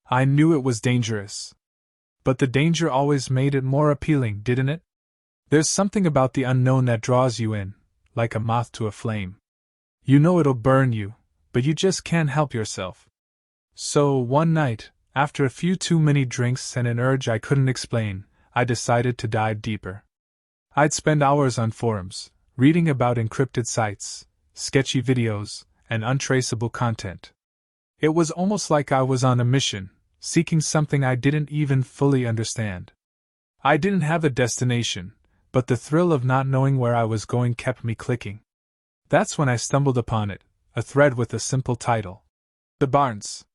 I knew it was dangerous. But the danger always made it more appealing, didn't it? There's something about the unknown that draws you in, like a moth to a flame. You know it'll burn you, but you just can't help yourself. So, one night, after a few too many drinks and an urge I couldn't explain, I decided to dive deeper. I'd spend hours on forums, reading about encrypted sites, sketchy videos, and untraceable content. It was almost like I was on a mission, seeking something I didn't even fully understand. I didn't have a destination, but the thrill of not knowing where I was going kept me clicking. That's when I stumbled upon it, a thread with a simple title. The Barns.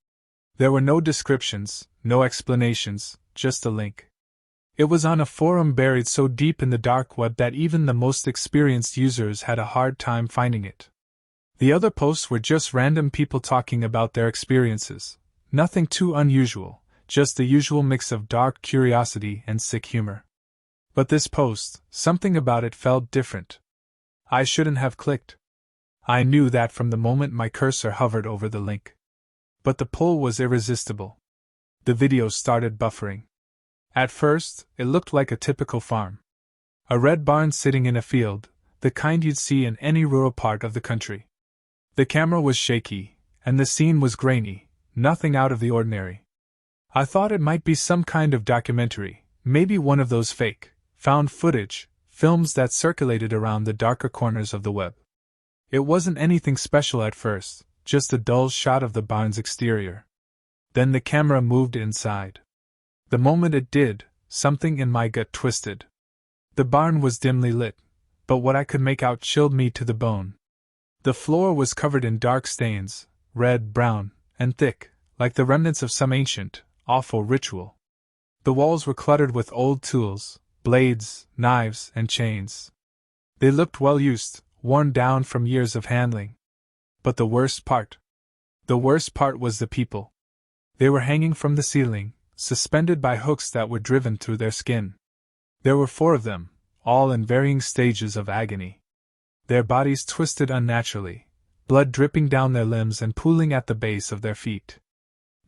There were no descriptions, no explanations, just a link. It was on a forum buried so deep in the dark web that even the most experienced users had a hard time finding it. The other posts were just random people talking about their experiences, nothing too unusual, just the usual mix of dark curiosity and sick humor. But this post, something about it felt different. I shouldn't have clicked. I knew that from the moment my cursor hovered over the link. But the pull was irresistible. The video started buffering. At first, it looked like a typical farm. A red barn sitting in a field, the kind you'd see in any rural part of the country. The camera was shaky, and the scene was grainy, nothing out of the ordinary. I thought it might be some kind of documentary, maybe one of those fake, found footage, films that circulated around the darker corners of the web. It wasn't anything special at first, just a dull shot of the barn's exterior. Then the camera moved inside. The moment it did, something in my gut twisted. The barn was dimly lit, but what I could make out chilled me to the bone. The floor was covered in dark stains, red, brown, and thick, like the remnants of some ancient, awful ritual. The walls were cluttered with old tools, blades, knives, and chains. They looked well used, worn down from years of handling. But the worst part was the people. They were hanging from the ceiling, suspended by hooks that were driven through their skin. There were 4 of them, all in varying stages of agony. Their bodies twisted unnaturally, blood dripping down their limbs and pooling at the base of their feet.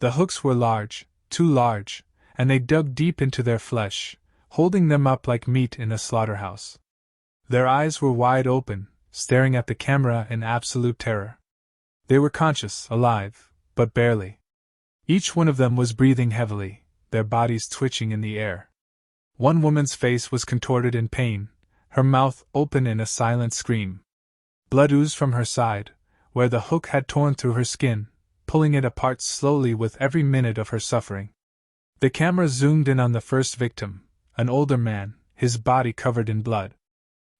The hooks were large, too large, and they dug deep into their flesh, holding them up like meat in a slaughterhouse. Their eyes were wide open, staring at the camera in absolute terror. They were conscious, alive, but barely. Each one of them was breathing heavily, their bodies twitching in the air. One woman's face was contorted in pain, her mouth open in a silent scream. Blood oozed from her side, where the hook had torn through her skin, pulling it apart slowly with every minute of her suffering. The camera zoomed in on the first victim, an older man, his body covered in blood.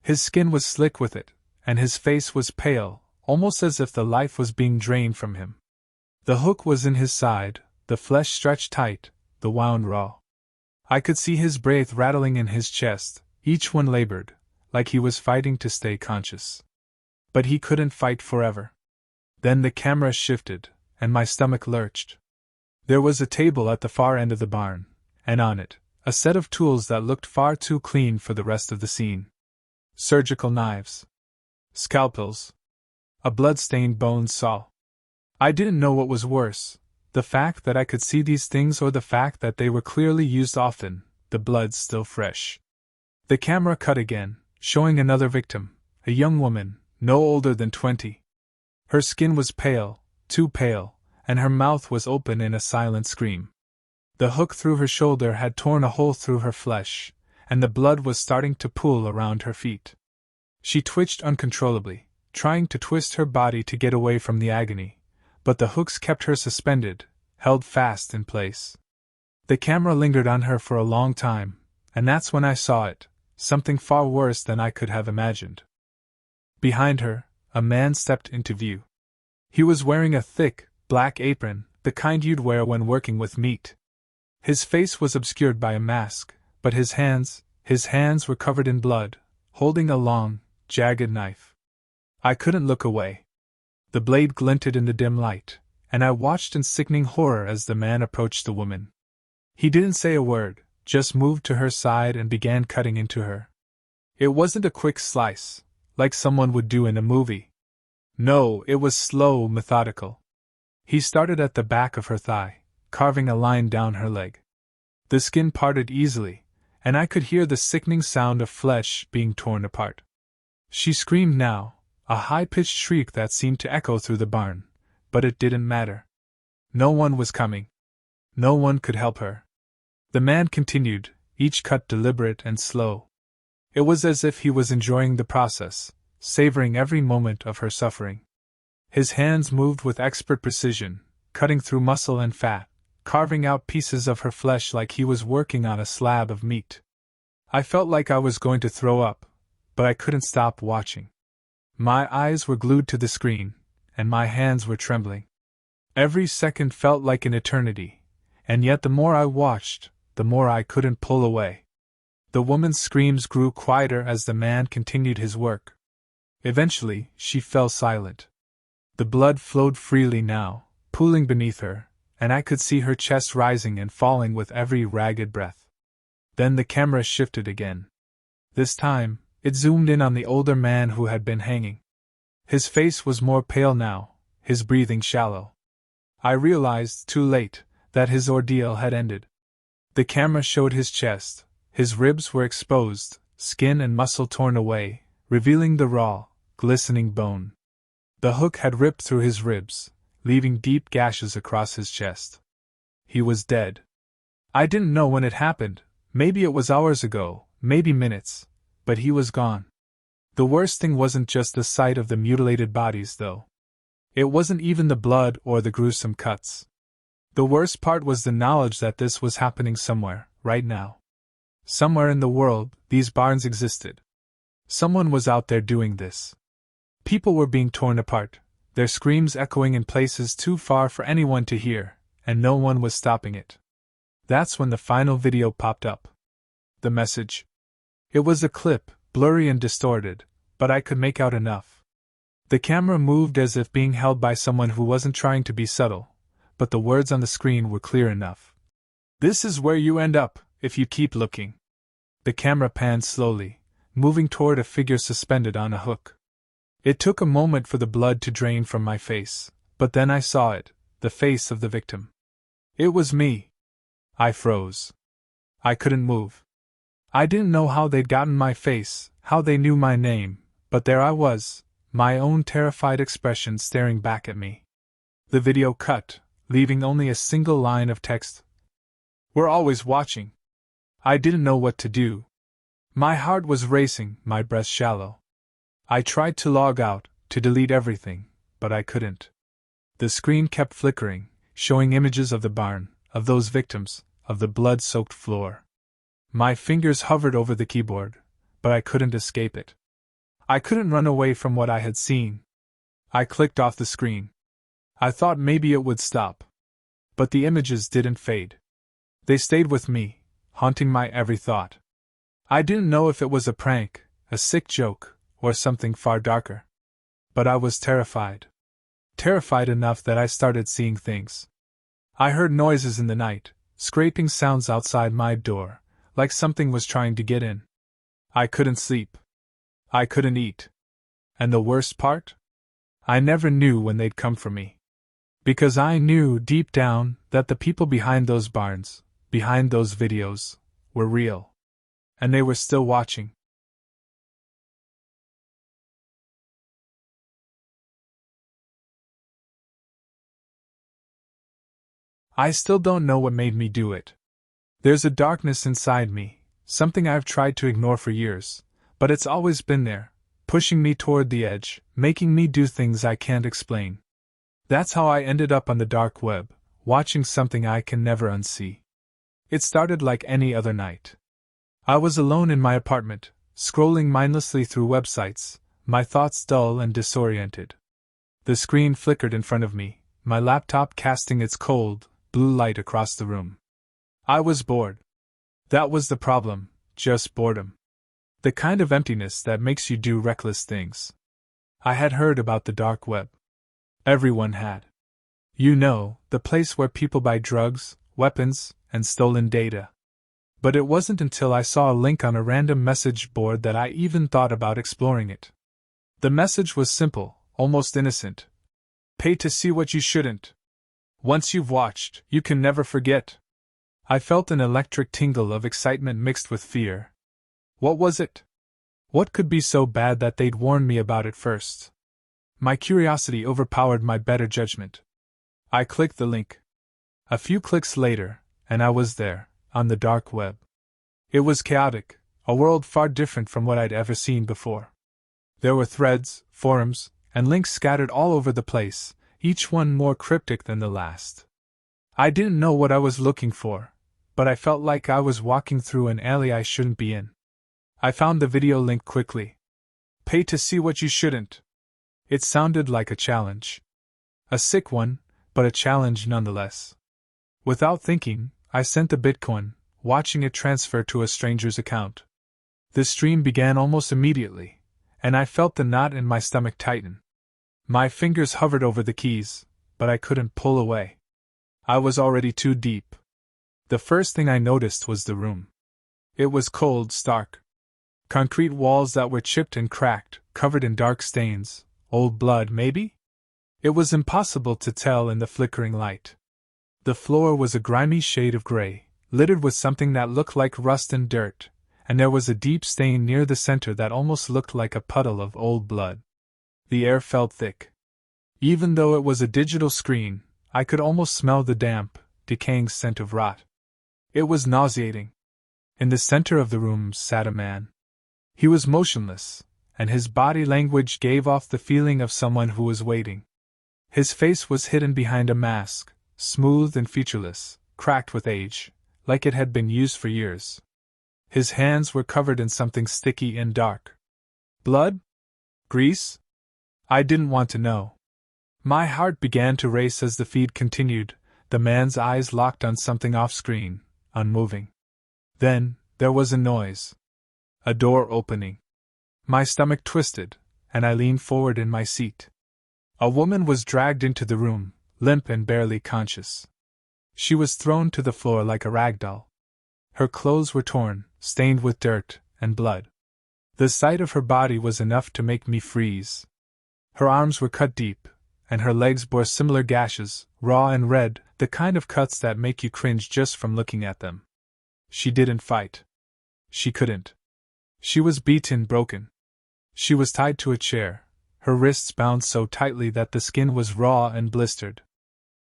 His skin was slick with it, and his face was pale, almost as if the life was being drained from him. The hook was in his side, the flesh stretched tight, the wound raw. I could see his breath rattling in his chest, each one labored, like he was fighting to stay conscious. But he couldn't fight forever. Then the camera shifted, and my stomach lurched. There was a table at the far end of the barn, and on it, a set of tools that looked far too clean for the rest of the scene. Surgical knives. Scalpels. A blood-stained bone saw. I didn't know what was worse, the fact that I could see these things or the fact that they were clearly used often, the blood still fresh. The camera cut again, showing another victim, a young woman, no older than 20. Her skin was pale, too pale, and her mouth was open in a silent scream. The hook through her shoulder had torn a hole through her flesh, and the blood was starting to pool around her feet. She twitched uncontrollably, trying to twist her body to get away from the agony, but the hooks kept her suspended, held fast in place. The camera lingered on her for a long time, and that's when I saw it, something far worse than I could have imagined. Behind her, a man stepped into view. He was wearing a thick, black apron, the kind you'd wear when working with meat. His face was obscured by a mask, but his hands were covered in blood, holding a long, jagged knife. I couldn't look away. The blade glinted in the dim light, and I watched in sickening horror as the man approached the woman. He didn't say a word, just moved to her side and began cutting into her. It wasn't a quick slice, like someone would do in a movie. No, it was slow, methodical. He started at the back of her thigh, carving a line down her leg. The skin parted easily, and I could hear the sickening sound of flesh being torn apart. She screamed now, a high-pitched shriek that seemed to echo through the barn, but it didn't matter. No one was coming. No one could help her. The man continued, each cut deliberate and slow. It was as if he was enjoying the process, savoring every moment of her suffering. His hands moved with expert precision, cutting through muscle and fat, carving out pieces of her flesh like he was working on a slab of meat. I felt like I was going to throw up, but I couldn't stop watching. My eyes were glued to the screen, and my hands were trembling. Every second felt like an eternity, and yet the more I watched, the more I couldn't pull away. The woman's screams grew quieter as the man continued his work. Eventually, she fell silent. The blood flowed freely now, pooling beneath her, and I could see her chest rising and falling with every ragged breath. Then the camera shifted again. This time, it zoomed in on the older man who had been hanging. His face was more pale now, his breathing shallow. I realized, too late, that his ordeal had ended. The camera showed his chest, his ribs were exposed, skin and muscle torn away, revealing the raw, glistening bone. The hook had ripped through his ribs, leaving deep gashes across his chest. He was dead. I didn't know when it happened, maybe it was hours ago, maybe minutes, but he was gone. The worst thing wasn't just the sight of the mutilated bodies, though. It wasn't even the blood or the gruesome cuts. The worst part was the knowledge that this was happening somewhere, right now. Somewhere in the world, these barns existed. Someone was out there doing this. People were being torn apart, their screams echoing in places too far for anyone to hear, and no one was stopping it. That's when the final video popped up. The message. It was a clip, blurry and distorted, but I could make out enough. The camera moved as if being held by someone who wasn't trying to be subtle, but the words on the screen were clear enough. This is where you end up, if you keep looking. The camera panned slowly, moving toward a figure suspended on a hook. It took a moment for the blood to drain from my face, but then I saw it, the face of the victim. It was me. I froze. I couldn't move. I didn't know how they'd gotten my face, how they knew my name, but there I was, my own terrified expression staring back at me. The video cut, leaving only a single line of text. We're always watching. I didn't know what to do. My heart was racing, my breath shallow. I tried to log out, to delete everything, but I couldn't. The screen kept flickering, showing images of the barn, of those victims, of the blood-soaked floor. My fingers hovered over the keyboard, but I couldn't escape it. I couldn't run away from what I had seen. I clicked off the screen. I thought maybe it would stop. But the images didn't fade. They stayed with me, haunting my every thought. I didn't know if it was a prank, a sick joke, or something far darker. But I was terrified. Terrified enough that I started seeing things. I heard noises in the night, scraping sounds outside my door, like something was trying to get in. I couldn't sleep. I couldn't eat. And the worst part? I never knew when they'd come for me. Because I knew deep down that the people behind those barns, behind those videos, were real. And they were still watching. I still don't know what made me do it. There's a darkness inside me, something I've tried to ignore for years, but it's always been there, pushing me toward the edge, making me do things I can't explain. That's how I ended up on the dark web, watching something I can never unsee. It started like any other night. I was alone in my apartment, scrolling mindlessly through websites, my thoughts dull and disoriented. The screen flickered in front of me, my laptop casting its cold, blue light across the room. I was bored. That was the problem, just boredom. The kind of emptiness that makes you do reckless things. I had heard about the dark web. Everyone had. You know, the place where people buy drugs, weapons, and stolen data. But it wasn't until I saw a link on a random message board that I even thought about exploring it. The message was simple, almost innocent. Pay to see what you shouldn't. Once you've watched, you can never forget. I felt an electric tingle of excitement mixed with fear. What was it? What could be so bad that they'd warned me about it first? My curiosity overpowered my better judgment. I clicked the link. A few clicks later, and I was there, on the dark web. It was chaotic, a world far different from what I'd ever seen before. There were threads, forums, and links scattered all over the place, each one more cryptic than the last. I didn't know what I was looking for, but I felt like I was walking through an alley I shouldn't be in. I found the video link quickly. Pay to see what you shouldn't. It sounded like a challenge. A sick one, but a challenge nonetheless. Without thinking, I sent the Bitcoin, watching it transfer to a stranger's account. The stream began almost immediately, and I felt the knot in my stomach tighten. My fingers hovered over the keys, but I couldn't pull away. I was already too deep. The first thing I noticed was the room. It was cold, stark. Concrete walls that were chipped and cracked, covered in dark stains. Old blood, maybe? It was impossible to tell in the flickering light. The floor was a grimy shade of gray, littered with something that looked like rust and dirt, and there was a deep stain near the center that almost looked like a puddle of old blood. The air felt thick. Even though it was a digital screen, I could almost smell the damp, decaying scent of rot. It was nauseating. In the center of the room sat a man. He was motionless, and his body language gave off the feeling of someone who was waiting. His face was hidden behind a mask, smooth and featureless, cracked with age, like it had been used for years. His hands were covered in something sticky and dark. Blood? Grease? I didn't want to know. My heart began to race as the feed continued, the man's eyes locked on something off-screen, unmoving. Then, there was a noise. A door opening. My stomach twisted, and I leaned forward in my seat. A woman was dragged into the room, limp and barely conscious. She was thrown to the floor like a rag doll. Her clothes were torn, stained with dirt and blood. The sight of her body was enough to make me freeze. Her arms were cut deep, and her legs bore similar gashes, raw and red, the kind of cuts that make you cringe just from looking at them. She didn't fight. She couldn't. She was beaten, broken. She was tied to a chair, her wrists bound so tightly that the skin was raw and blistered.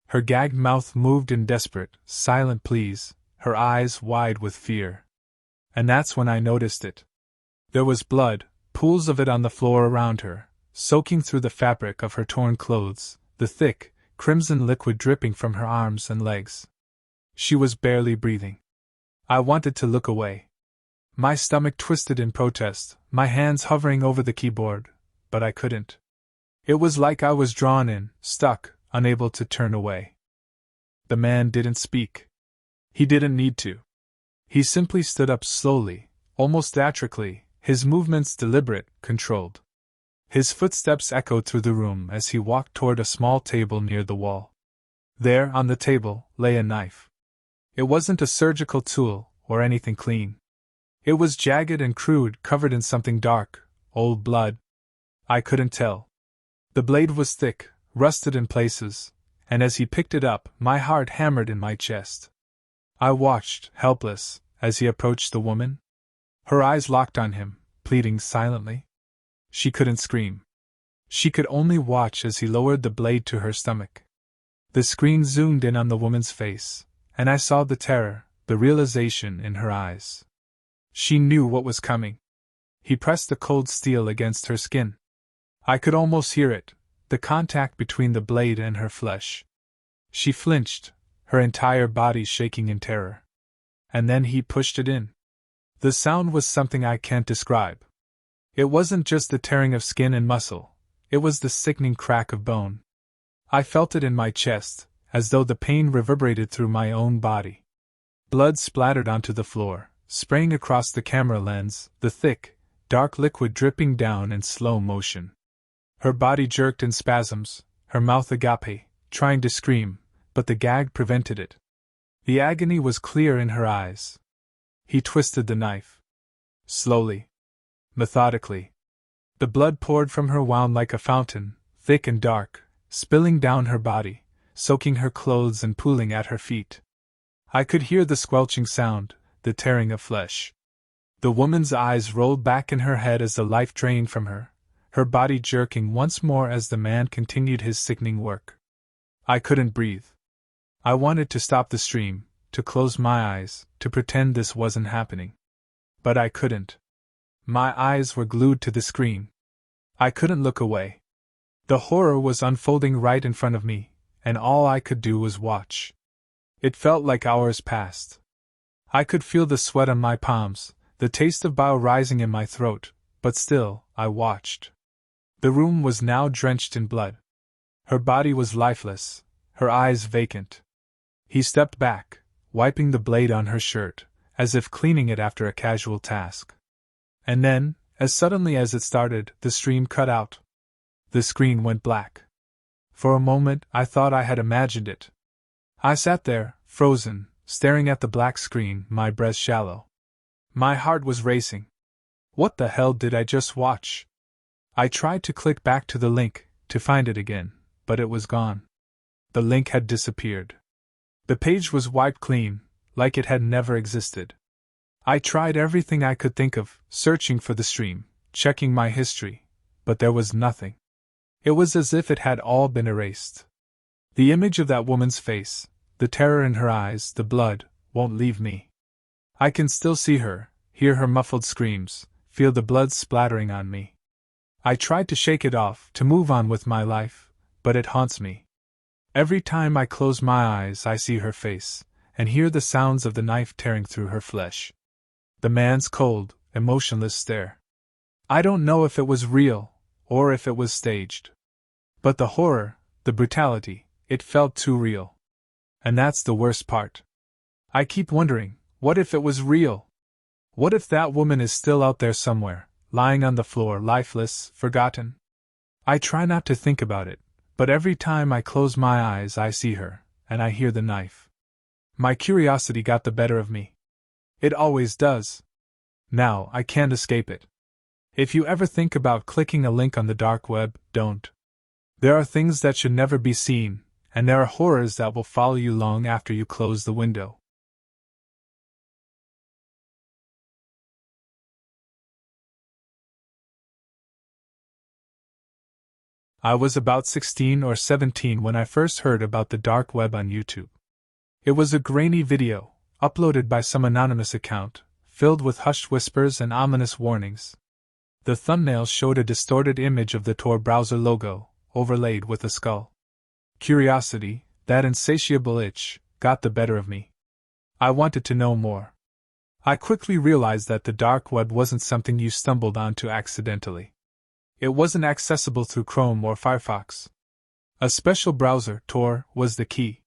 Her gagged mouth moved in desperate, silent pleas, her eyes wide with fear. And that's when I noticed it. There was blood, pools of it on the floor around her, soaking through the fabric of her torn clothes, the thick, crimson liquid dripping from her arms and legs. She was barely breathing. I wanted to look away. My stomach twisted in protest, my hands hovering over the keyboard, but I couldn't. It was like I was drawn in, stuck, unable to turn away. The man didn't speak. He didn't need to. He simply stood up slowly, almost theatrically, his movements deliberate, controlled. His footsteps echoed through the room as he walked toward a small table near the wall. There, on the table, lay a knife. It wasn't a surgical tool, or anything clean. It was jagged and crude, covered in something dark, old blood. I couldn't tell. The blade was thick, rusted in places, and as he picked it up, my heart hammered in my chest. I watched, helpless, as he approached the woman. Her eyes locked on him, pleading silently. She couldn't scream. She could only watch as he lowered the blade to her stomach. The screen zoomed in on the woman's face, and I saw the terror, the realization in her eyes. She knew what was coming. He pressed the cold steel against her skin. I could almost hear it, the contact between the blade and her flesh. She flinched, her entire body shaking in terror. And then he pushed it in. The sound was something I can't describe. It wasn't just the tearing of skin and muscle, it was the sickening crack of bone. I felt it in my chest, as though the pain reverberated through my own body. Blood splattered onto the floor, spraying across the camera lens, the thick, dark liquid dripping down in slow motion. Her body jerked in spasms, her mouth agape, trying to scream, but the gag prevented it. The agony was clear in her eyes. He twisted the knife. Slowly. Methodically. The blood poured from her wound like a fountain, thick and dark, spilling down her body, soaking her clothes and pooling at her feet. I could hear the squelching sound, the tearing of flesh. The woman's eyes rolled back in her head as the life drained from her body jerking once more as the man continued his sickening work. I couldn't breathe. I wanted to stop the stream, to close my eyes, to pretend this wasn't happening. But I couldn't. My eyes were glued to the screen. I couldn't look away. The horror was unfolding right in front of me, and all I could do was watch. It felt like hours passed. I could feel the sweat on my palms, the taste of bile rising in my throat, but still, I watched. The room was now drenched in blood. Her body was lifeless, her eyes vacant. He stepped back, wiping the blade on her shirt, as if cleaning it after a casual task. And then, as suddenly as it started, the stream cut out. The screen went black. For a moment, I thought I had imagined it. I sat there, frozen, staring at the black screen, my breath shallow. My heart was racing. What the hell did I just watch? I tried to click back to the link, to find it again, but it was gone. The link had disappeared. The page was wiped clean, like it had never existed. I tried everything I could think of, searching for the stream, checking my history, but there was nothing. It was as if it had all been erased. The image of that woman's face, the terror in her eyes, the blood, won't leave me. I can still see her, hear her muffled screams, feel the blood splattering on me. I tried to shake it off, to move on with my life, but it haunts me. Every time I close my eyes, I see her face, and hear the sounds of the knife tearing through her flesh. The man's cold, emotionless stare. I don't know if it was real, or if it was staged. But the horror, the brutality, it felt too real. And that's the worst part. I keep wondering, what if it was real? What if that woman is still out there somewhere, lying on the floor, lifeless, forgotten? I try not to think about it, but every time I close my eyes I see her, and I hear the knife. My curiosity got the better of me. It always does. Now I can't escape it. If you ever think about clicking a link on the dark web, don't. There are things that should never be seen, and there are horrors that will follow you long after you close the window. I was about 16 or 17 when I first heard about the dark web on YouTube. It was a grainy video, uploaded by some anonymous account, filled with hushed whispers and ominous warnings. The thumbnail showed a distorted image of the Tor browser logo, overlaid with a skull. Curiosity, that insatiable itch, got the better of me. I wanted to know more. I quickly realized that the dark web wasn't something you stumbled onto accidentally. It wasn't accessible through Chrome or Firefox. A special browser, Tor, was the key.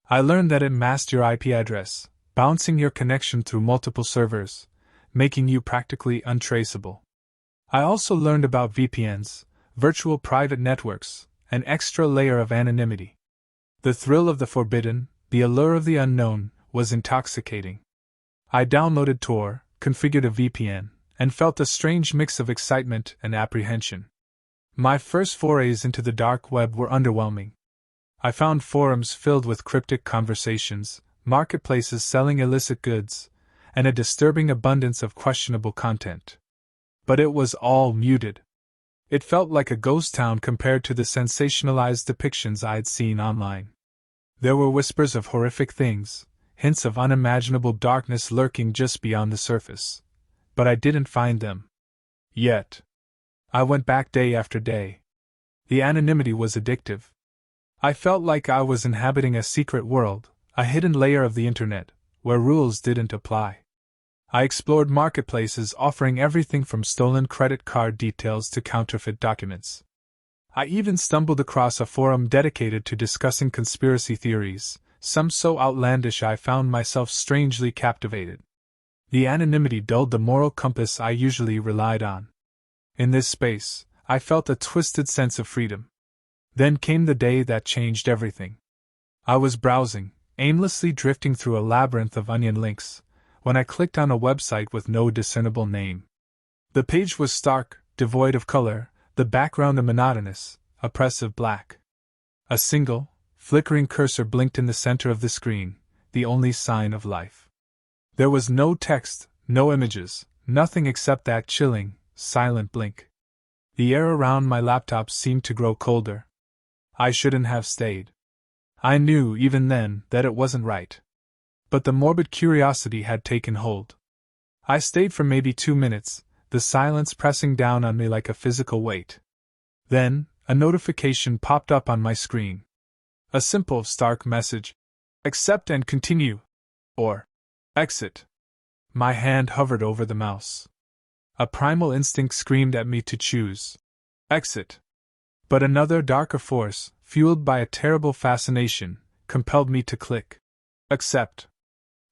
I learned that it masked your IP address, bouncing your connection through multiple servers, making you practically untraceable. I also learned about VPNs, virtual private networks, an extra layer of anonymity. The thrill of the forbidden, the allure of the unknown, was intoxicating. I downloaded Tor, configured a VPN, and felt a strange mix of excitement and apprehension. My first forays into the dark web were underwhelming. I found forums filled with cryptic conversations, marketplaces selling illicit goods, and a disturbing abundance of questionable content. But it was all muted. It felt like a ghost town compared to the sensationalized depictions I'd seen online. There were whispers of horrific things, hints of unimaginable darkness lurking just beyond the surface. But I didn't find them. Yet. I went back day after day. The anonymity was addictive. I felt like I was inhabiting a secret world, a hidden layer of the internet, where rules didn't apply. I explored marketplaces offering everything from stolen credit card details to counterfeit documents. I even stumbled across a forum dedicated to discussing conspiracy theories, some so outlandish I found myself strangely captivated. The anonymity dulled the moral compass I usually relied on. In this space, I felt a twisted sense of freedom. Then came the day that changed everything. I was browsing, aimlessly drifting through a labyrinth of onion links, when I clicked on a website with no discernible name. The page was stark, devoid of color, the background a monotonous, oppressive black. A single, flickering cursor blinked in the center of the screen, the only sign of life. There was no text, no images, nothing except that chilling, silent blink. The air around my laptop seemed to grow colder. I shouldn't have stayed. I knew, even then, that it wasn't right. But the morbid curiosity had taken hold. I stayed for maybe 2 minutes, the silence pressing down on me like a physical weight. Then, a notification popped up on my screen. A simple, stark message: accept and continue. Or, exit. My hand hovered over the mouse. A primal instinct screamed at me to choose exit. But another darker force, fueled by a terrible fascination, compelled me to click accept.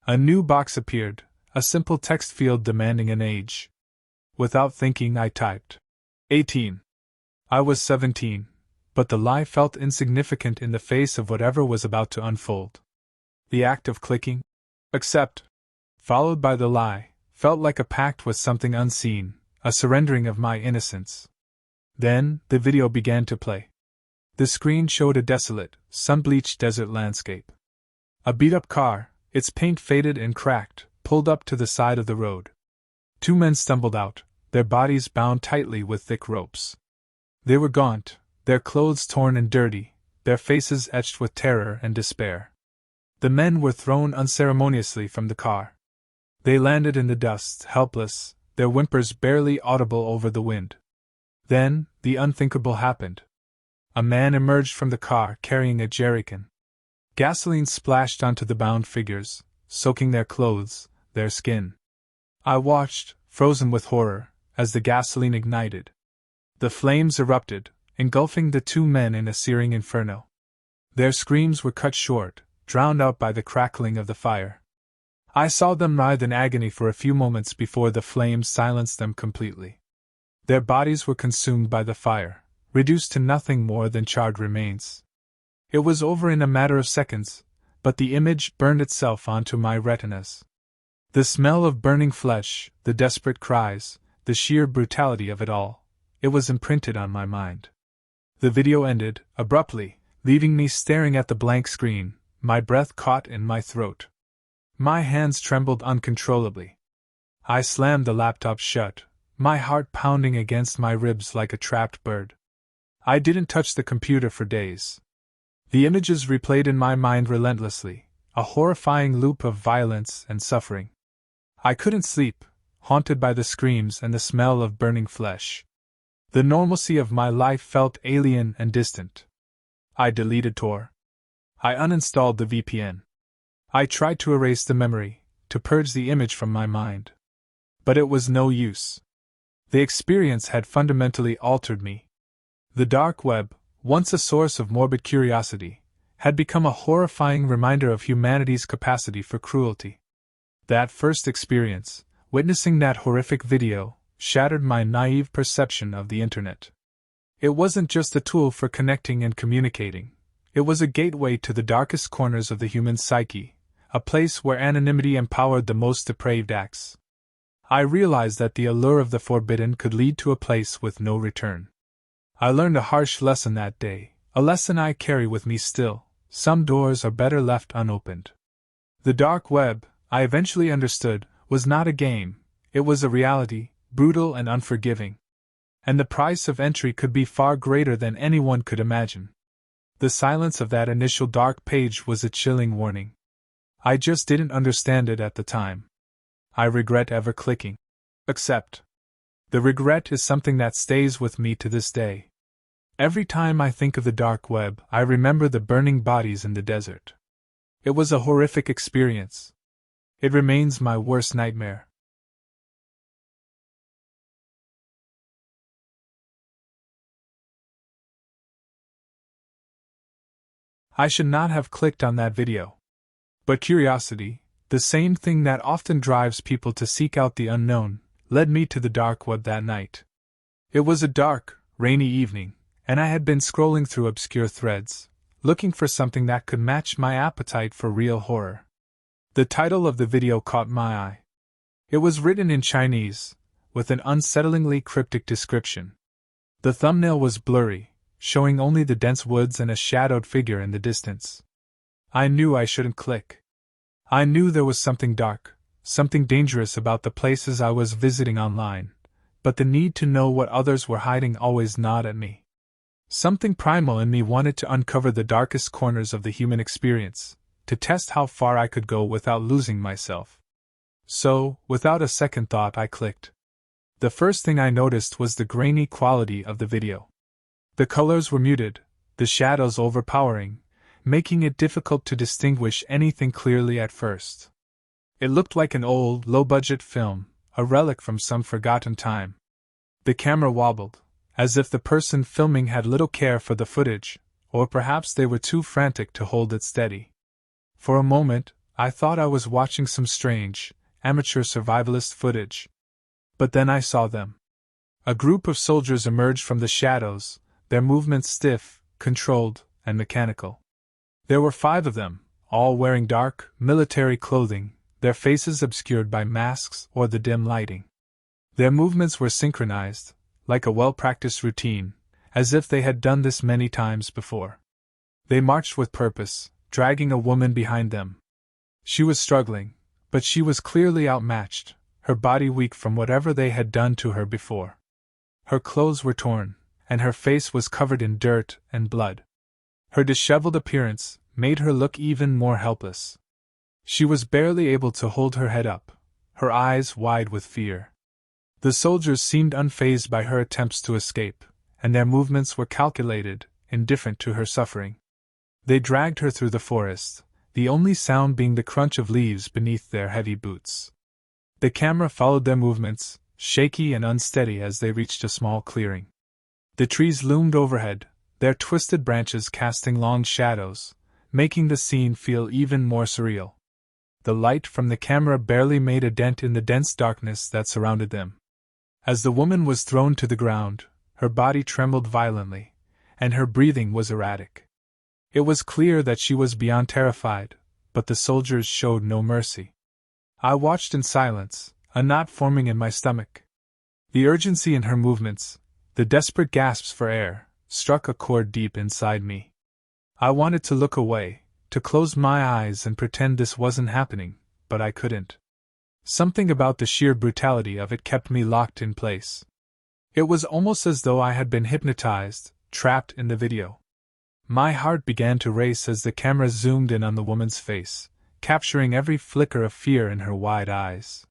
A new box appeared, a simple text field demanding an age. Without thinking, I typed 18. I was 17, but the lie felt insignificant in the face of whatever was about to unfold. The act of clicking accept, followed by the lie, felt like a pact with something unseen, a surrendering of my innocence. Then, the video began to play. The screen showed a desolate, sun-bleached desert landscape. A beat-up car, its paint faded and cracked, pulled up to the side of the road. 2 men stumbled out, their bodies bound tightly with thick ropes. They were gaunt, their clothes torn and dirty, their faces etched with terror and despair. The men were thrown unceremoniously from the car. They landed in the dust, helpless, their whimpers barely audible over the wind. Then, the unthinkable happened. A man emerged from the car carrying a jerrycan. Gasoline splashed onto the bound figures, soaking their clothes, their skin. I watched, frozen with horror, as the gasoline ignited. The flames erupted, engulfing the 2 men in a searing inferno. Their screams were cut short, drowned out by the crackling of the fire. I saw them writhe in agony for a few moments before the flames silenced them completely. Their bodies were consumed by the fire, reduced to nothing more than charred remains. It was over in a matter of seconds, but the image burned itself onto my retinas. The smell of burning flesh, the desperate cries, the sheer brutality of it all, it was imprinted on my mind. The video ended, abruptly, leaving me staring at the blank screen, my breath caught in my throat. My hands trembled uncontrollably. I slammed the laptop shut, my heart pounding against my ribs like a trapped bird. I didn't touch the computer for days. The images replayed in my mind relentlessly, a horrifying loop of violence and suffering. I couldn't sleep, haunted by the screams and the smell of burning flesh. The normalcy of my life felt alien and distant. I deleted Tor. I uninstalled the VPN. I tried to erase the memory, to purge the image from my mind. But it was no use. The experience had fundamentally altered me. The dark web, once a source of morbid curiosity, had become a horrifying reminder of humanity's capacity for cruelty. That first experience, witnessing that horrific video, shattered my naive perception of the internet. It wasn't just a tool for connecting and communicating. It was a gateway to the darkest corners of the human psyche, a place where anonymity empowered the most depraved acts. I realized that the allure of the forbidden could lead to a place with no return. I learned a harsh lesson that day, a lesson I carry with me still: some doors are better left unopened. The dark web, I eventually understood, was not a game, it was a reality, brutal and unforgiving. And the price of entry could be far greater than anyone could imagine. The silence of that initial dark page was a chilling warning. I just didn't understand it at the time. I regret ever clicking accept. The regret is something that stays with me to this day. Every time I think of the dark web, I remember the burning bodies in the desert. It was a horrific experience. It remains my worst nightmare. I should not have clicked on that video. But curiosity, the same thing that often drives people to seek out the unknown, led me to the dark web that night. It was a dark, rainy evening, and I had been scrolling through obscure threads, looking for something that could match my appetite for real horror. The title of the video caught my eye. It was written in Chinese, with an unsettlingly cryptic description. The thumbnail was blurry, showing only the dense woods and a shadowed figure in the distance. I knew I shouldn't click. I knew there was something dark, something dangerous about the places I was visiting online, but the need to know what others were hiding always gnawed at me. Something primal in me wanted to uncover the darkest corners of the human experience, to test how far I could go without losing myself. So, without a second thought, I clicked. The first thing I noticed was the grainy quality of the video. The colors were muted, the shadows overpowering, making it difficult to distinguish anything clearly at first. It looked like an old, low-budget film, a relic from some forgotten time. The camera wobbled, as if the person filming had little care for the footage, or perhaps they were too frantic to hold it steady. For a moment, I thought I was watching some strange, amateur survivalist footage. But then I saw them. A group of soldiers emerged from the shadows, their movements stiff, controlled, and mechanical. There were 5 of them, all wearing dark, military clothing, their faces obscured by masks or the dim lighting. Their movements were synchronized, like a well-practiced routine, as if they had done this many times before. They marched with purpose, dragging a woman behind them. She was struggling, but she was clearly outmatched, her body weak from whatever they had done to her before. Her clothes were torn, and her face was covered in dirt and blood. Her disheveled appearance made her look even more helpless. She was barely able to hold her head up, her eyes wide with fear. The soldiers seemed unfazed by her attempts to escape, and their movements were calculated, indifferent to her suffering. They dragged her through the forest, the only sound being the crunch of leaves beneath their heavy boots. The camera followed their movements, shaky and unsteady as they reached a small clearing. The trees loomed overhead, their twisted branches casting long shadows, making the scene feel even more surreal. The light from the camera barely made a dent in the dense darkness that surrounded them. As the woman was thrown to the ground, her body trembled violently, and her breathing was erratic. It was clear that she was beyond terrified, but the soldiers showed no mercy. I watched in silence, a knot forming in my stomach. The urgency in her movements, the desperate gasps for air, struck a chord deep inside me. I wanted to look away, to close my eyes and pretend this wasn't happening, but I couldn't. Something about the sheer brutality of it kept me locked in place. It was almost as though I had been hypnotized, trapped in the video. My heart began to race as the camera zoomed in on the woman's face, capturing every flicker of fear in her wide eyes.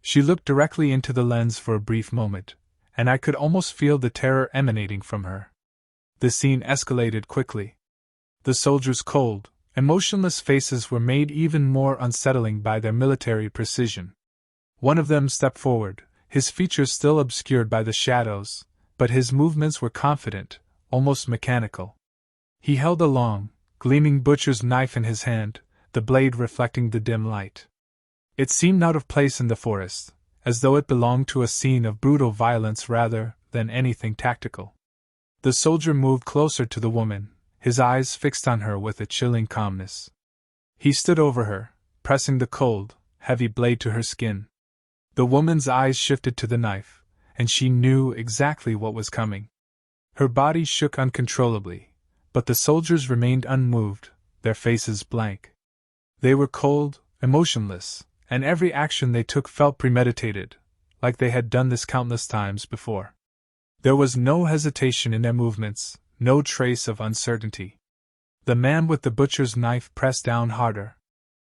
She looked directly into the lens for a brief moment, and I could almost feel the terror emanating from her. The scene escalated quickly. The soldiers' cold, emotionless faces were made even more unsettling by their military precision. One of them stepped forward, his features still obscured by the shadows, but his movements were confident, almost mechanical. He held a long, gleaming butcher's knife in his hand, the blade reflecting the dim light. It seemed out of place in the forest, as though it belonged to a scene of brutal violence rather than anything tactical. The soldier moved closer to the woman, his eyes fixed on her with a chilling calmness. He stood over her, pressing the cold, heavy blade to her skin. The woman's eyes shifted to the knife, and she knew exactly what was coming. Her body shook uncontrollably, but the soldiers remained unmoved, their faces blank. They were cold, emotionless, and every action they took felt premeditated, like they had done this countless times before. There was no hesitation in their movements, no trace of uncertainty. The man with the butcher's knife pressed down harder.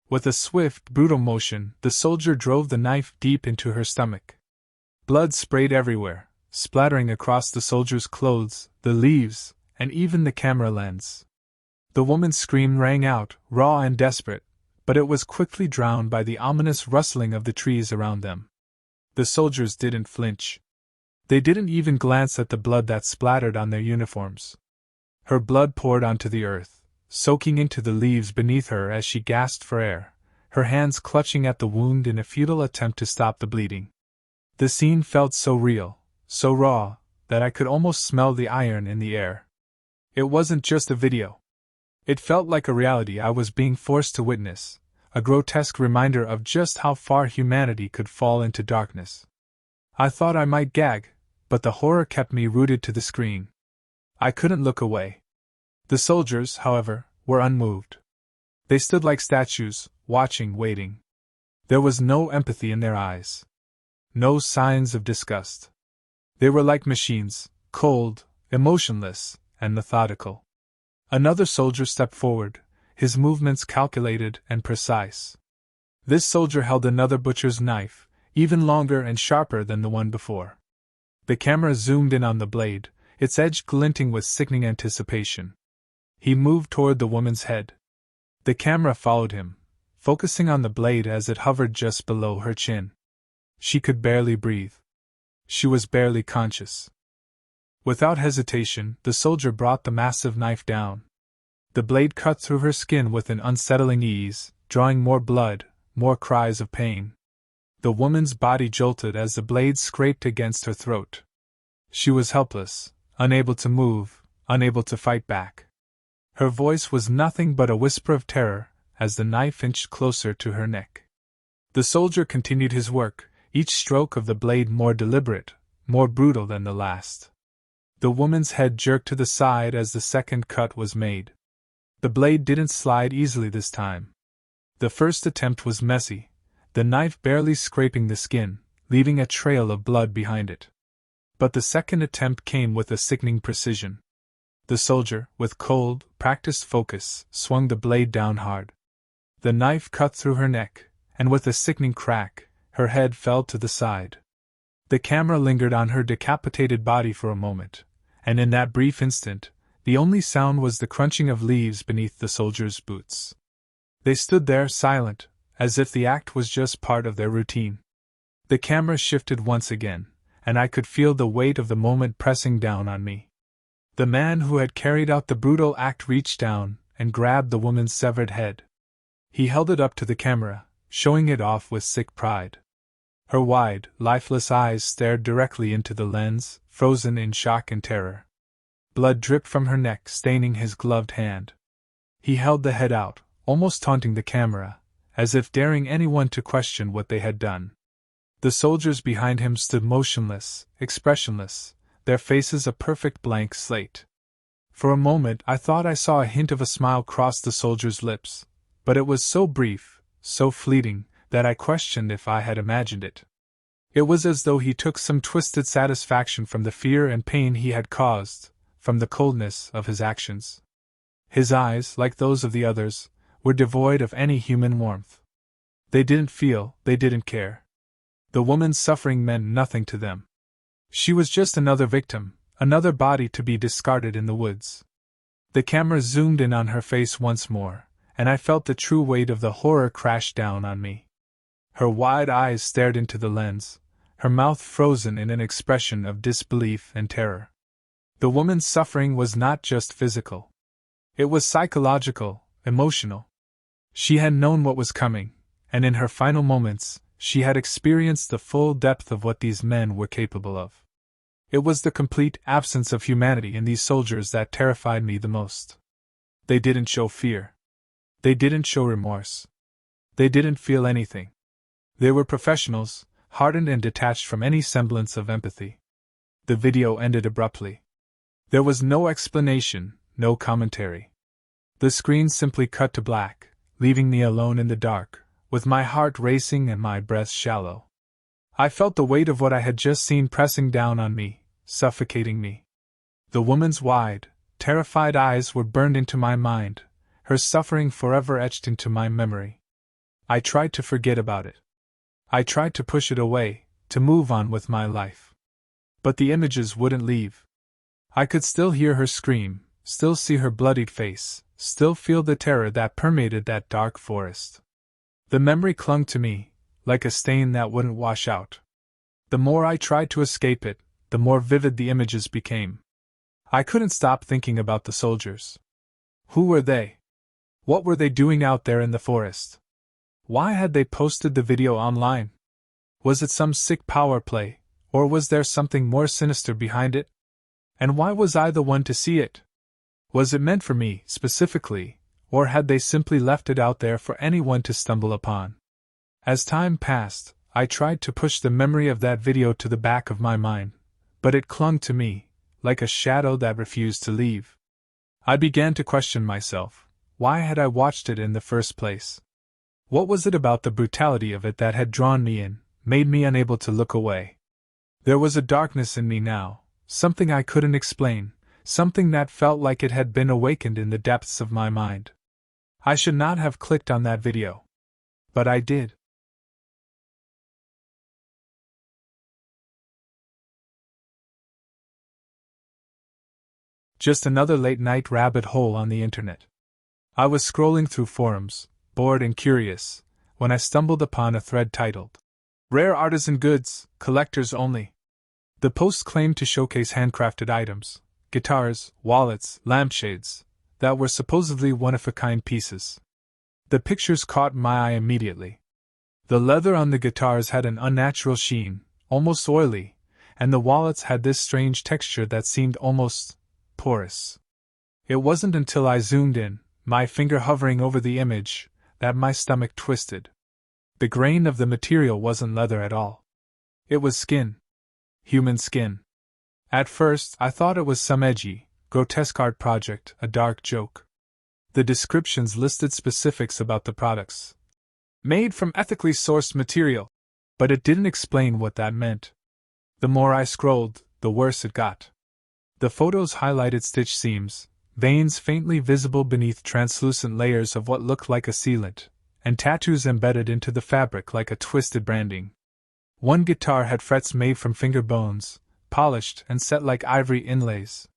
With a swift, brutal motion, the soldier drove the knife deep into her stomach. Blood sprayed everywhere, splattering across the soldier's clothes, the leaves, and even the camera lens. The woman's scream rang out, raw and desperate, but it was quickly drowned by the ominous rustling of the trees around them. The soldiers didn't flinch. They didn't even glance at the blood that splattered on their uniforms. Her blood poured onto the earth, soaking into the leaves beneath her as she gasped for air, her hands clutching at the wound in a futile attempt to stop the bleeding. The scene felt so real, so raw, that I could almost smell the iron in the air. It wasn't just a video. It felt like a reality I was being forced to witness, a grotesque reminder of just how far humanity could fall into darkness. I thought I might gag, but the horror kept me rooted to the screen. I couldn't look away. The soldiers, however, were unmoved. They stood like statues, watching, waiting. There was no empathy in their eyes. No signs of disgust. They were like machines, cold, emotionless, and methodical. Another soldier stepped forward, his movements calculated and precise. This soldier held another butcher's knife, even longer and sharper than the one before. The camera zoomed in on the blade, its edge glinting with sickening anticipation. He moved toward the woman's head. The camera followed him, focusing on the blade as it hovered just below her chin. She could barely breathe. She was barely conscious. Without hesitation, the soldier brought the massive knife down. The blade cut through her skin with an unsettling ease, drawing more blood, more cries of pain. The woman's body jolted as the blade scraped against her throat. She was helpless, unable to move, unable to fight back. Her voice was nothing but a whisper of terror as the knife inched closer to her neck. The soldier continued his work, each stroke of the blade more deliberate, more brutal than the last. The woman's head jerked to the side as the second cut was made. The blade didn't slide easily this time. The first attempt was messy, the knife barely scraping the skin, leaving a trail of blood behind it. But the second attempt came with a sickening precision. The soldier, with cold, practiced focus, swung the blade down hard. The knife cut through her neck, and with a sickening crack, her head fell to the side. The camera lingered on her decapitated body for a moment, and in that brief instant, the only sound was the crunching of leaves beneath the soldier's boots. They stood there silent, as if the act was just part of their routine. The camera shifted once again, and I could feel the weight of the moment pressing down on me. The man who had carried out the brutal act reached down and grabbed the woman's severed head. He held it up to the camera, showing it off with sick pride. Her wide, lifeless eyes stared directly into the lens, frozen in shock and terror. Blood dripped from her neck, staining his gloved hand. He held the head out, almost taunting the camera, as if daring anyone to question what they had done. The soldiers behind him stood motionless, expressionless, their faces a perfect blank slate. For a moment I thought I saw a hint of a smile cross the soldier's lips, but it was so brief, so fleeting, that I questioned if I had imagined it. It was as though he took some twisted satisfaction from the fear and pain he had caused, from the coldness of his actions. His eyes, like those of the others, were devoid of any human warmth. They didn't feel, they didn't care. The woman's suffering meant nothing to them. She was just another victim, another body to be discarded in the woods. The camera zoomed in on her face once more, and I felt the true weight of the horror crash down on me. Her wide eyes stared into the lens, her mouth frozen in an expression of disbelief and terror. The woman's suffering was not just physical. It was psychological, emotional. She had known what was coming, and in her final moments, she had experienced the full depth of what these men were capable of. It was the complete absence of humanity in these soldiers that terrified me the most. They didn't show fear. They didn't show remorse. They didn't feel anything. They were professionals, hardened and detached from any semblance of empathy. The video ended abruptly. There was no explanation, no commentary. The screen simply cut to black, leaving me alone in the dark, with my heart racing and my breath shallow. I felt the weight of what I had just seen pressing down on me, suffocating me. The woman's wide, terrified eyes were burned into my mind, her suffering forever etched into my memory. I tried to forget about it. I tried to push it away, to move on with my life. But the images wouldn't leave. I could still hear her scream, still see her bloodied face, still feel the terror that permeated that dark forest. The memory clung to me, like a stain that wouldn't wash out. The more I tried to escape it, the more vivid the images became. I couldn't stop thinking about the soldiers. Who were they? What were they doing out there in the forest? Why had they posted the video online? Was it some sick power play, or was there something more sinister behind it? And why was I the one to see it? Was it meant for me, specifically, or had they simply left it out there for anyone to stumble upon? As time passed, I tried to push the memory of that video to the back of my mind, but it clung to me, like a shadow that refused to leave. I began to question myself. Why had I watched it in the first place? What was it about the brutality of it that had drawn me in, made me unable to look away? There was a darkness in me now, something I couldn't explain, something that felt like it had been awakened in the depths of my mind. I should not have clicked on that video. But I did. Just another late-night rabbit hole on the internet. I was scrolling through forums, bored and curious, when I stumbled upon a thread titled, "Rare Artisan Goods, Collectors Only." The post claimed to showcase handcrafted items, guitars, wallets, lampshades, that were supposedly one-of-a-kind pieces. The pictures caught my eye immediately. The leather on the guitars had an unnatural sheen, almost oily, and the wallets had this strange texture that seemed almost porous. It wasn't until I zoomed in, my finger hovering over the image, that my stomach twisted. The grain of the material wasn't leather at all. It was skin. Human skin. At first, I thought it was some edgy, grotesque art project, a dark joke. The descriptions listed specifics about the products. Made from ethically sourced material. But it didn't explain what that meant. The more I scrolled, the worse it got. The photos highlighted stitch seams, veins faintly visible beneath translucent layers of what looked like a sealant, and tattoos embedded into the fabric like a twisted branding. One guitar had frets made from finger bones, polished and set like ivory inlays.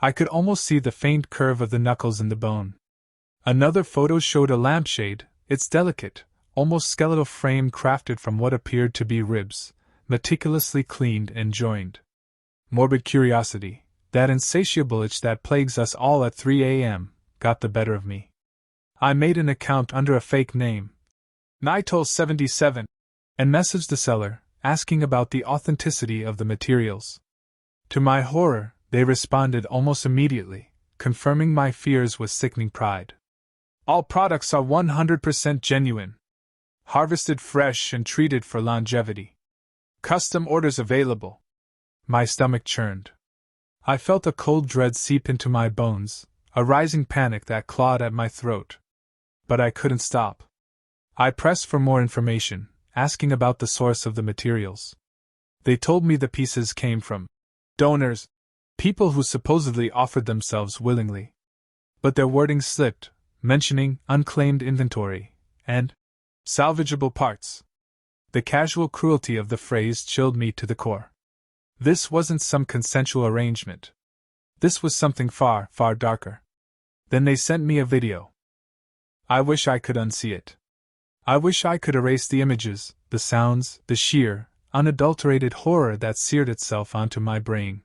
I could almost see the faint curve of the knuckles in the bone. Another photo showed a lampshade, its delicate, almost skeletal frame crafted from what appeared to be ribs, meticulously cleaned and joined. Morbid curiosity, that insatiable itch that plagues us all at 3 a.m., got the better of me. I made an account under a fake name, Nitol77, and messaged the seller, asking about the authenticity of the materials. To my horror, they responded almost immediately, confirming my fears with sickening pride. All products are 100% genuine. Harvested fresh and treated for longevity. Custom orders available. My stomach churned. I felt a cold dread seep into my bones, a rising panic that clawed at my throat. But I couldn't stop. I pressed for more information, asking about the source of the materials. They told me the pieces came from donors, people who supposedly offered themselves willingly. But their wording slipped, mentioning unclaimed inventory and salvageable parts. The casual cruelty of the phrase chilled me to the core. This wasn't some consensual arrangement. This was something far, far darker. Then they sent me a video. I wish I could unsee it. I wish I could erase the images, the sounds, the sheer, unadulterated horror that seared itself onto my brain.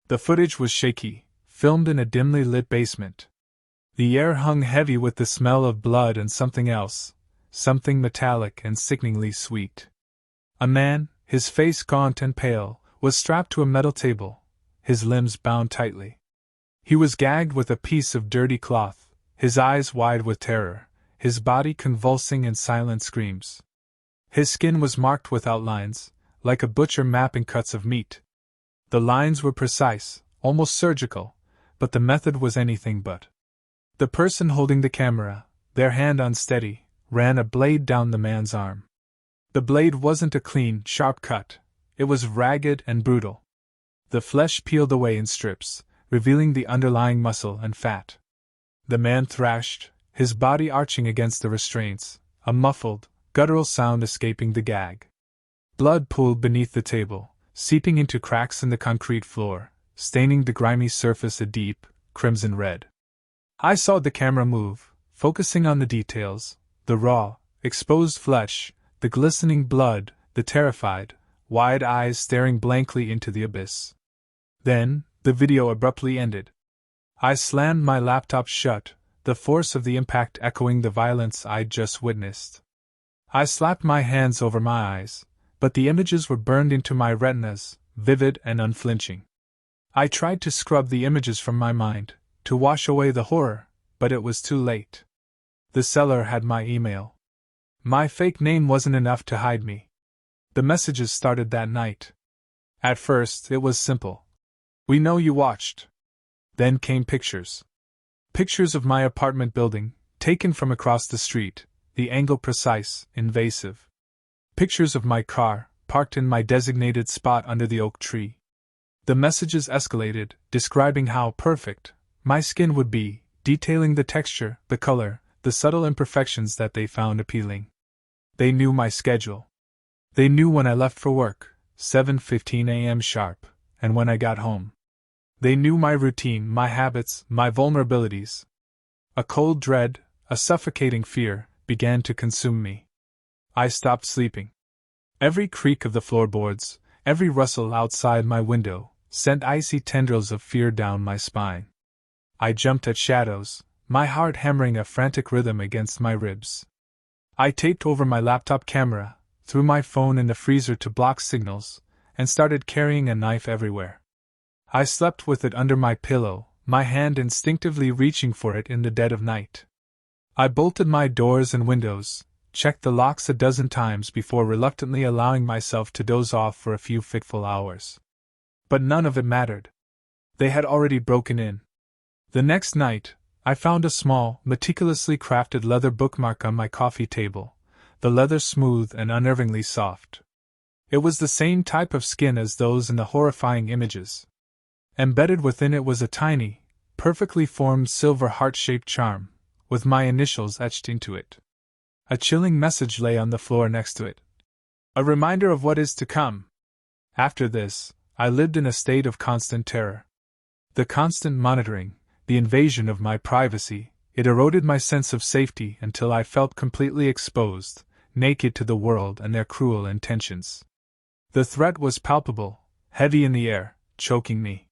The footage was shaky, filmed in a dimly lit basement. The air hung heavy with the smell of blood and something else, something metallic and sickeningly sweet. A man, his face gaunt and pale, was strapped to a metal table, his limbs bound tightly. He was gagged with a piece of dirty cloth, his eyes wide with terror, his body convulsing in silent screams. His skin was marked with outlines, like a butcher mapping cuts of meat. The lines were precise, almost surgical, but the method was anything but. The person holding the camera, their hand unsteady, ran a blade down the man's arm. The blade wasn't a clean, sharp cut. It was ragged and brutal. The flesh peeled away in strips, revealing the underlying muscle and fat. The man thrashed, his body arching against the restraints, a muffled, guttural sound escaping the gag. Blood pooled beneath the table, seeping into cracks in the concrete floor, staining the grimy surface a deep, crimson red. I saw the camera move, focusing on the details, the raw, exposed flesh, the glistening blood, the terrified, wide eyes staring blankly into the abyss. Then, the video abruptly ended. I slammed my laptop shut, the force of the impact echoing the violence I'd just witnessed. I slapped my hands over my eyes, but the images were burned into my retinas, vivid and unflinching. I tried to scrub the images from my mind, to wash away the horror, but it was too late. The seller had my email. My fake name wasn't enough to hide me. The messages started that night. At first, it was simple. We know you watched. Then came pictures. Pictures of my apartment building, taken from across the street, the angle precise, invasive. Pictures of my car, parked in my designated spot under the oak tree. The messages escalated, describing how perfect my skin would be, detailing the texture, the color, the subtle imperfections that they found appealing. They knew my schedule. They knew when I left for work, 7:15 a.m. sharp, and when I got home. They knew my routine, my habits, my vulnerabilities. A cold dread, a suffocating fear, began to consume me. I stopped sleeping. Every creak of the floorboards, every rustle outside my window, sent icy tendrils of fear down my spine. I jumped at shadows, my heart hammering a frantic rhythm against my ribs. I taped over my laptop camera, threw my phone in the freezer to block signals, and started carrying a knife everywhere. I slept with it under my pillow, my hand instinctively reaching for it in the dead of night. I bolted my doors and windows, checked the locks a dozen times before reluctantly allowing myself to doze off for a few fitful hours. But none of it mattered. They had already broken in. The next night, I found a small, meticulously crafted leather bookmark on my coffee table, the leather smooth and unnervingly soft. It was the same type of skin as those in the horrifying images. Embedded within it was a tiny, perfectly formed silver heart-shaped charm, with my initials etched into it. A chilling message lay on the floor next to it. A reminder of what is to come. After this, I lived in a state of constant terror. The constant monitoring, the invasion of my privacy, it eroded my sense of safety until I felt completely exposed, naked to the world and their cruel intentions. The threat was palpable, heavy in the air, choking me.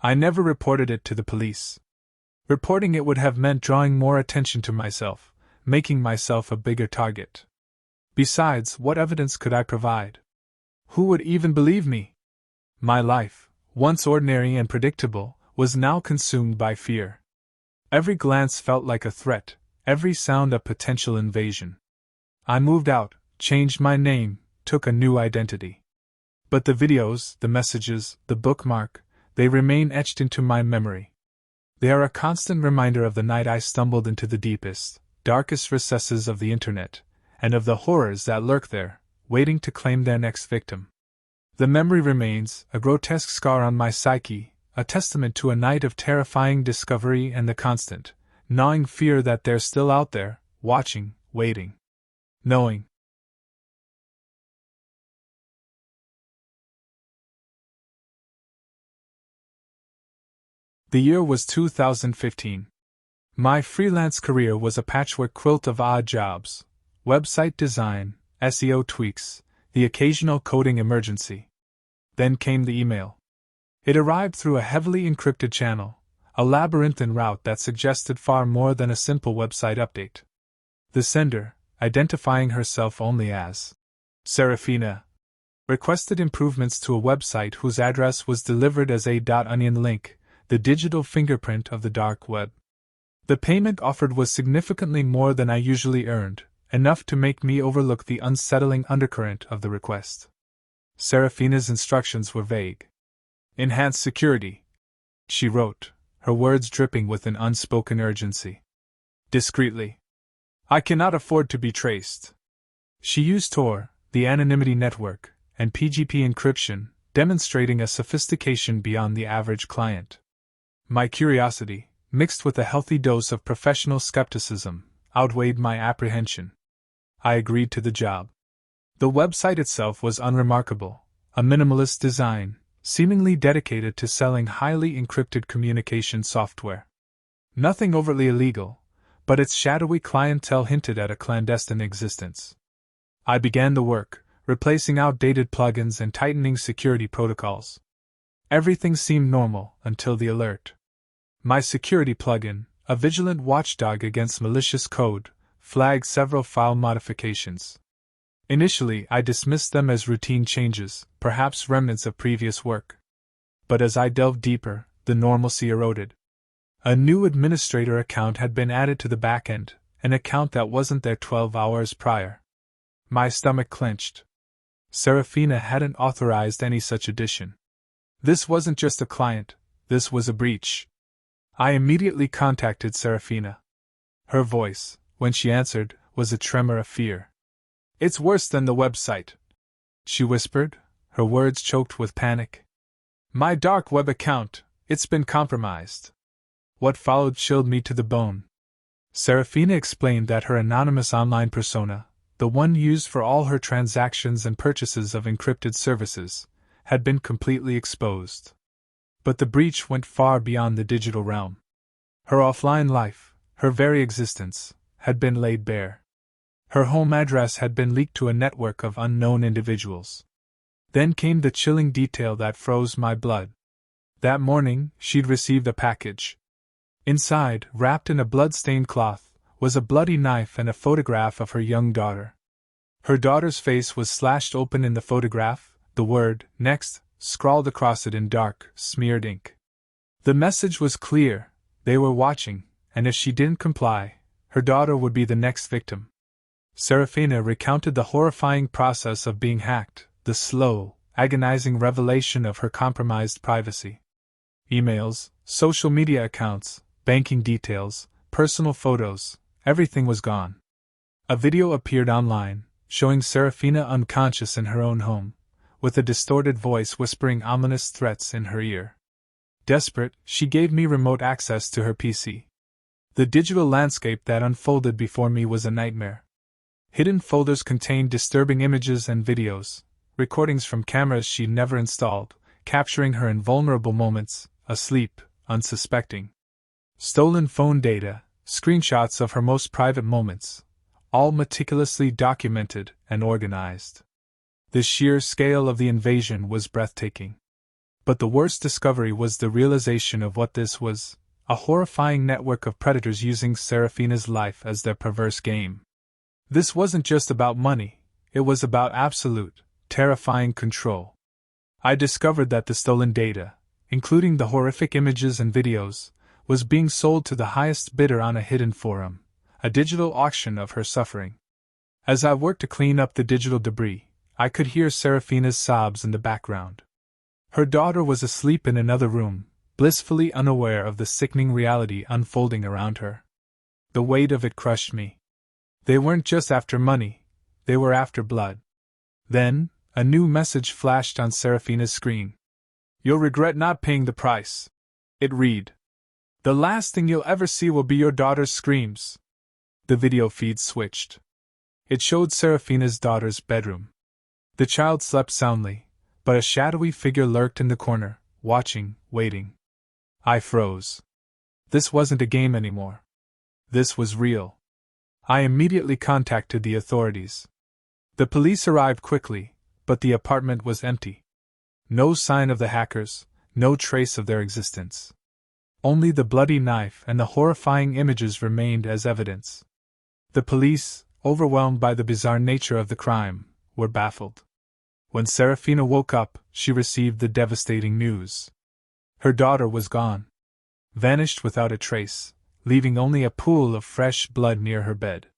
I never reported it to the police. Reporting it would have meant drawing more attention to myself, making myself a bigger target. Besides, what evidence could I provide? Who would even believe me? My life, once ordinary and predictable, was now consumed by fear. Every glance felt like a threat, every sound a potential invasion. I moved out, changed my name, took a new identity. But the videos, the messages, the bookmark, they remain etched into my memory. They are a constant reminder of the night I stumbled into the deepest, darkest recesses of the internet, and of the horrors that lurk there, waiting to claim their next victim. The memory remains, a grotesque scar on my psyche, a testament to a night of terrifying discovery and the constant, gnawing fear that they're still out there, watching, waiting, knowing. The year was 2015. My freelance career was a patchwork quilt of odd jobs: website design, SEO tweaks, the occasional coding emergency. Then came the email. It arrived through a heavily encrypted channel, a labyrinthine route that suggested far more than a simple website update. The sender, identifying herself only as Serafina, requested improvements to a website whose address was delivered as a .onion link, the digital fingerprint of the dark web. The payment offered was significantly more than I usually earned, enough to make me overlook the unsettling undercurrent of the request. Serafina's instructions were vague. "Enhance security," she wrote, her words dripping with an unspoken urgency. "Discreetly. I cannot afford to be traced." She used Tor, the anonymity network, and PGP encryption, demonstrating a sophistication beyond the average client. My curiosity, mixed with a healthy dose of professional skepticism, outweighed my apprehension. I agreed to the job. The website itself was unremarkable, a minimalist design, seemingly dedicated to selling highly encrypted communication software. Nothing overtly illegal, but its shadowy clientele hinted at a clandestine existence. I began the work, replacing outdated plugins and tightening security protocols. Everything seemed normal until the alert. My security plugin, a vigilant watchdog against malicious code, flagged several file modifications. Initially, I dismissed them as routine changes, perhaps remnants of previous work. But as I delved deeper, the normalcy eroded. A new administrator account had been added to the backend, an account that wasn't there 12 hours prior. My stomach clenched. Serafina hadn't authorized any such addition. This wasn't just a client, this was a breach. I immediately contacted Serafina. Her voice, when she answered, was a tremor of fear. "It's worse than the website," she whispered, her words choked with panic. "My dark web account, it's been compromised." What followed chilled me to the bone. Serafina explained that her anonymous online persona, the one used for all her transactions and purchases of encrypted services, had been completely exposed. But the breach went far beyond the digital realm. Her offline life, her very existence, had been laid bare. Her home address had been leaked to a network of unknown individuals. Then came the chilling detail that froze my blood. That morning, she'd received a package. Inside, wrapped in a blood-stained cloth, was a bloody knife and a photograph of her young daughter. Her daughter's face was slashed open in the photograph, the word, "Next," scrawled across it in dark, smeared ink. The message was clear: they were watching, and if she didn't comply, her daughter would be the next victim. Serafina recounted the horrifying process of being hacked, the slow, agonizing revelation of her compromised privacy. Emails, social media accounts, banking details, personal photos, everything was gone. A video appeared online, showing Serafina unconscious in her own home, with a distorted voice whispering ominous threats in her ear. Desperate, she gave me remote access to her PC. The digital landscape that unfolded before me was a nightmare. Hidden folders contained disturbing images and videos, recordings from cameras she'd never installed, capturing her in vulnerable moments, asleep, unsuspecting. Stolen phone data, screenshots of her most private moments, all meticulously documented and organized. The sheer scale of the invasion was breathtaking. But the worst discovery was the realization of what this was: a horrifying network of predators using Serafina's life as their perverse game. This wasn't just about money, it was about absolute, terrifying control. I discovered that the stolen data, including the horrific images and videos, was being sold to the highest bidder on a hidden forum, a digital auction of her suffering. As I worked to clean up the digital debris, I could hear Serafina's sobs in the background. Her daughter was asleep in another room, blissfully unaware of the sickening reality unfolding around her. The weight of it crushed me. They weren't just after money, they were after blood. Then, a new message flashed on Serafina's screen. "You'll regret not paying the price." It read. "The last thing you'll ever see will be your daughter's screams." The video feed switched. It showed Serafina's daughter's bedroom. The child slept soundly, but a shadowy figure lurked in the corner, watching, waiting. I froze. This wasn't a game anymore. This was real. I immediately contacted the authorities. The police arrived quickly, but the apartment was empty. No sign of the hackers, no trace of their existence. Only the bloody knife and the horrifying images remained as evidence. The police, overwhelmed by the bizarre nature of the crime, were baffled. When Serafina woke up, she received the devastating news. Her daughter was gone. Vanished without a trace, leaving only a pool of fresh blood near her bed.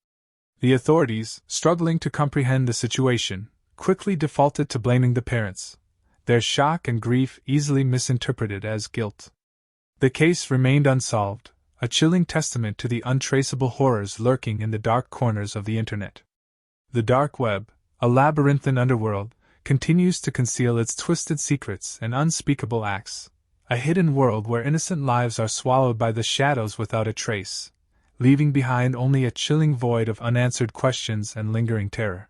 The authorities, struggling to comprehend the situation, quickly defaulted to blaming the parents, their shock and grief easily misinterpreted as guilt. The case remained unsolved, a chilling testament to the untraceable horrors lurking in the dark corners of the Internet. The dark web, a labyrinthine underworld, continues to conceal its twisted secrets and unspeakable acts, a hidden world where innocent lives are swallowed by the shadows without a trace, leaving behind only a chilling void of unanswered questions and lingering terror.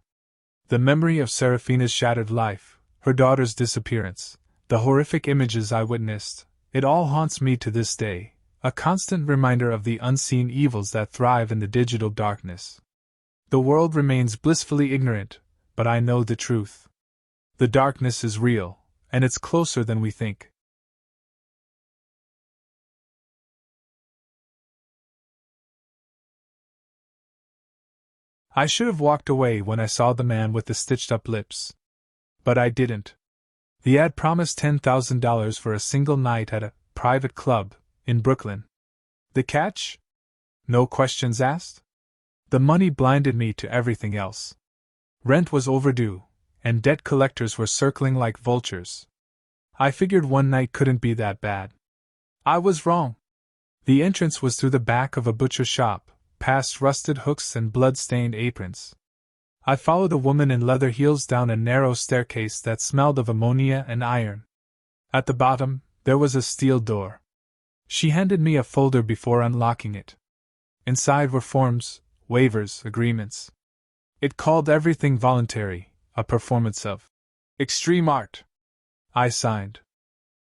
The memory of Serafina's shattered life, her daughter's disappearance, the horrific images I witnessed, it all haunts me to this day, a constant reminder of the unseen evils that thrive in the digital darkness. The world remains blissfully ignorant, but I know the truth. The darkness is real, and it's closer than we think. I should have walked away when I saw the man with the stitched-up lips. But I didn't. The ad promised $10,000 for a single night at a private club in Brooklyn. The catch? No questions asked? The money blinded me to everything else. Rent was overdue, and debt collectors were circling like vultures. I figured one night couldn't be that bad. I was wrong. The entrance was through the back of a butcher shop, past rusted hooks and blood-stained aprons. I followed a woman in leather heels down a narrow staircase that smelled of ammonia and iron. At the bottom, there was a steel door. She handed me a folder before unlocking it. Inside were forms, waivers, agreements. It called everything voluntary, a performance of extreme art. I signed.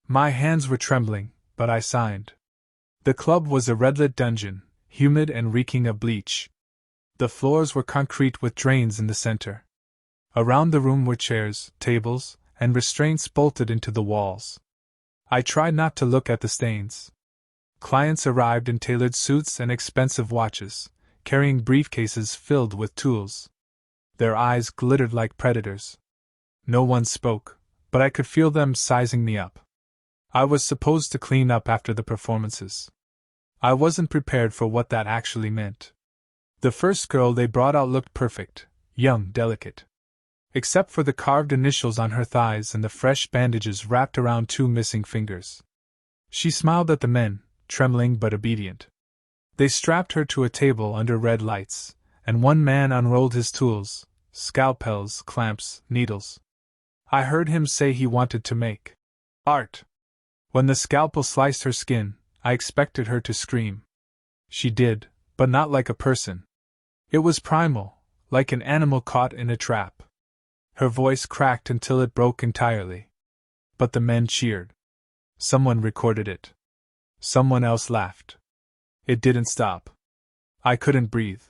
My hands were trembling, but I signed. The club was a red-lit dungeon, humid and reeking of bleach. The floors were concrete with drains in the center. Around the room were chairs, tables, and restraints bolted into the walls. I tried not to look at the stains. Clients arrived in tailored suits and expensive watches, carrying briefcases filled with tools. Their eyes glittered like predators. No one spoke, but I could feel them sizing me up. I was supposed to clean up after the performances. I wasn't prepared for what that actually meant. The first girl they brought out looked perfect, young, delicate. Except for the carved initials on her thighs and the fresh bandages wrapped around 2 missing fingers. She smiled at the men, trembling but obedient. They strapped her to a table under red lights, and one man unrolled his tools, scalpels, clamps, needles. I heard him say he wanted to make art. When the scalpel sliced her skin, I expected her to scream. She did, but not like a person. It was primal, like an animal caught in a trap. Her voice cracked until it broke entirely. But the men cheered. Someone recorded it. Someone else laughed. It didn't stop. I couldn't breathe.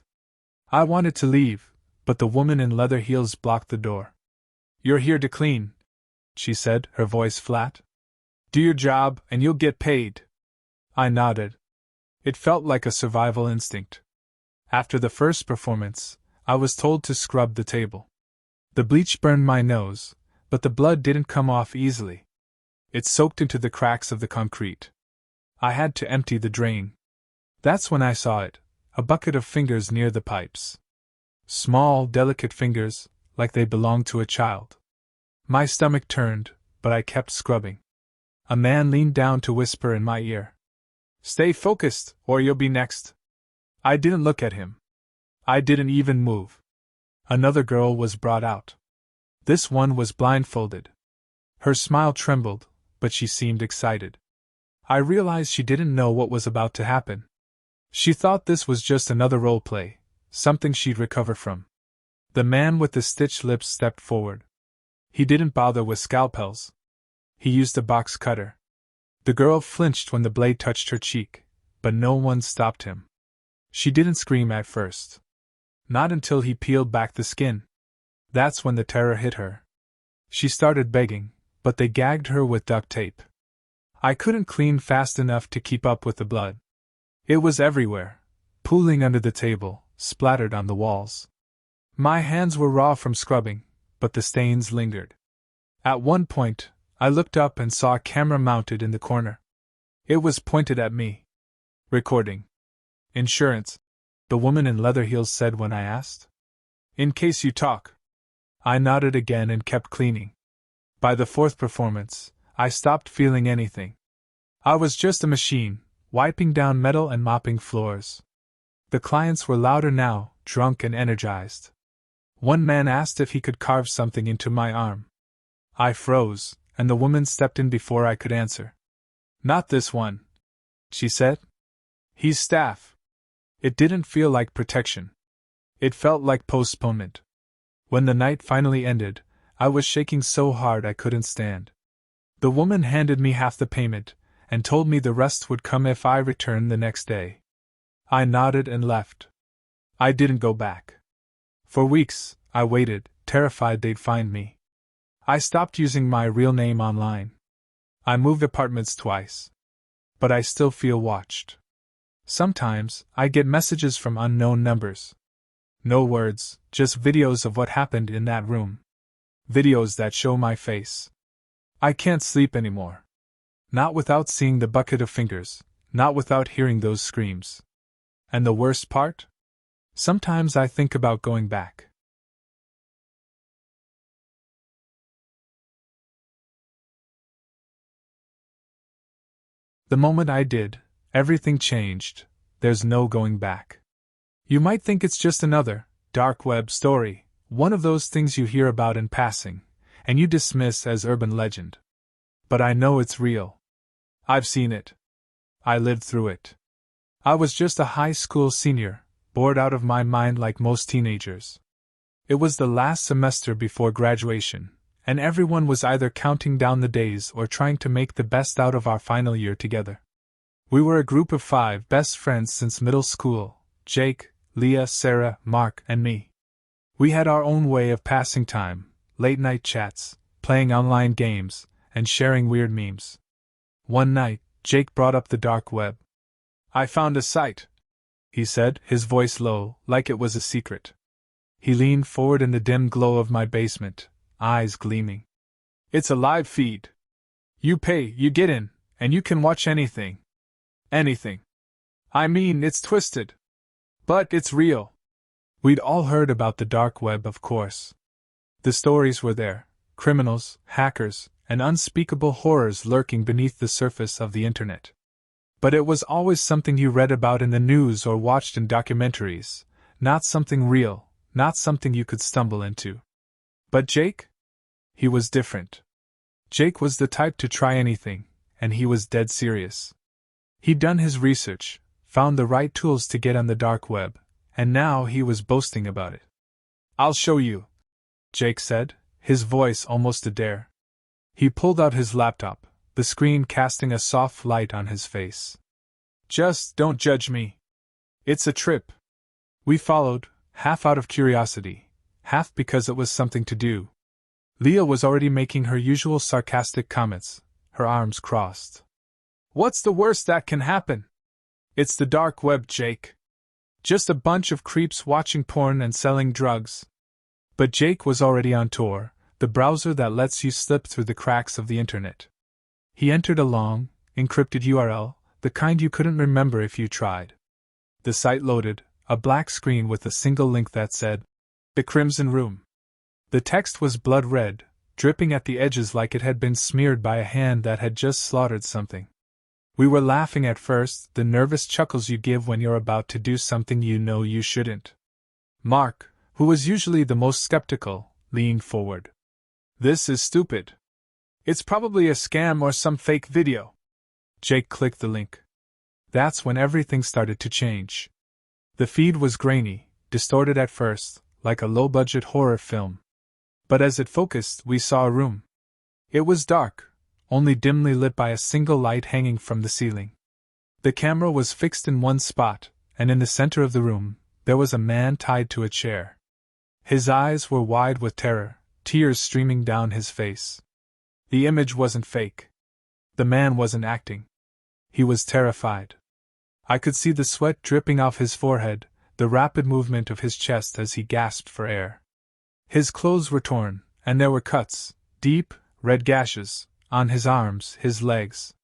I wanted to leave, but the woman in leather heels blocked the door. "You're here to clean," she said, her voice flat. "Do your job, and you'll get paid." I nodded. It felt like a survival instinct. After the first performance, I was told to scrub the table. The bleach burned my nose, but the blood didn't come off easily. It soaked into the cracks of the concrete. I had to empty the drain. That's when I saw it, a bucket of fingers near the pipes. Small, delicate fingers, like they belonged to a child. My stomach turned, but I kept scrubbing. A man leaned down to whisper in my ear. "Stay focused, or you'll be next." I didn't look at him. I didn't even move. Another girl was brought out. This one was blindfolded. Her smile trembled, but she seemed excited. I realized she didn't know what was about to happen. She thought this was just another role play, something she'd recover from. The man with the stitched lips stepped forward. He didn't bother with scalpels. He used a box cutter. The girl flinched when the blade touched her cheek, but no one stopped him. She didn't scream at first. Not until he peeled back the skin. That's when the terror hit her. She started begging, but they gagged her with duct tape. I couldn't clean fast enough to keep up with the blood. It was everywhere, pooling under the table, splattered on the walls. My hands were raw from scrubbing, but the stains lingered. At one point, I looked up and saw a camera mounted in the corner. It was pointed at me. "Recording. Insurance," the woman in leather heels said when I asked. "In case you talk." I nodded again and kept cleaning. By the fourth performance, I stopped feeling anything. I was just a machine, wiping down metal and mopping floors. The clients were louder now, drunk and energized. One man asked if he could carve something into my arm. I froze, and the woman stepped in before I could answer. "Not this one," she said. "He's staff." It didn't feel like protection. It felt like postponement. When the night finally ended, I was shaking so hard I couldn't stand. The woman handed me half the payment, and told me the rest would come if I returned the next day. I nodded and left. I didn't go back. For weeks, I waited, terrified they'd find me. I stopped using my real name online. I moved apartments twice. But I still feel watched. Sometimes, I get messages from unknown numbers. No words, just videos of what happened in that room. Videos that show my face. I can't sleep anymore. Not without seeing the bucket of fingers, not without hearing those screams. And the worst part? Sometimes I think about going back. The moment I did, everything changed. There's no going back. You might think it's just another dark web story, one of those things you hear about in passing, and you dismiss as urban legend. But I know it's real. I've seen it. I lived through it. I was just a high school senior, bored out of my mind like most teenagers. It was the last semester before graduation, and everyone was either counting down the days or trying to make the best out of our final year together. We were a group of 5 best friends since middle school: Jake, Leah, Sarah, Mark, and me. We had our own way of passing time, late-night chats, playing online games, and sharing weird memes. One night, Jake brought up the dark web. "I found a site," he said, his voice low, like it was a secret. He leaned forward in the dim glow of my basement, eyes gleaming. "It's a live feed. You pay, you get in, and you can watch anything. Anything. I mean, it's twisted. But it's real." We'd all heard about the dark web, of course. The stories were there: criminals, hackers, and unspeakable horrors lurking beneath the surface of the internet. But it was always something you read about in the news or watched in documentaries, not something real, not something you could stumble into. But Jake? He was different. Jake was the type to try anything, and he was dead serious. He'd done his research, found the right tools to get on the dark web, and now he was boasting about it. "I'll show you," Jake said, his voice almost a dare. He pulled out his laptop, the screen casting a soft light on his face. "Just don't judge me. It's a trip." We followed, half out of curiosity, half because it was something to do. Leah was already making her usual sarcastic comments, her arms crossed. "What's the worst that can happen? It's the dark web, Jake. Just a bunch of creeps watching porn and selling drugs." But Jake was already on Tor, the browser that lets you slip through the cracks of the internet. He entered a long, encrypted URL, the kind you couldn't remember if you tried. The site loaded, a black screen with a single link that said, "The Crimson Room." The text was blood red, dripping at the edges like it had been smeared by a hand that had just slaughtered something. We were laughing at first, the nervous chuckles you give when you're about to do something you know you shouldn't. Mark, who was usually the most skeptical, leaned forward. "This is stupid. It's probably a scam or some fake video." Jake clicked the link. That's when everything started to change. The feed was grainy, distorted at first, like a low-budget horror film. But as it focused, we saw a room. It was dark, only dimly lit by a single light hanging from the ceiling. The camera was fixed in one spot, and in the center of the room, there was a man tied to a chair. His eyes were wide with terror, tears streaming down his face. The image wasn't fake. The man wasn't acting. He was terrified. I could see the sweat dripping off his forehead, the rapid movement of his chest as he gasped for air. His clothes were torn, and there were cuts, deep, red gashes, on his arms, his legs.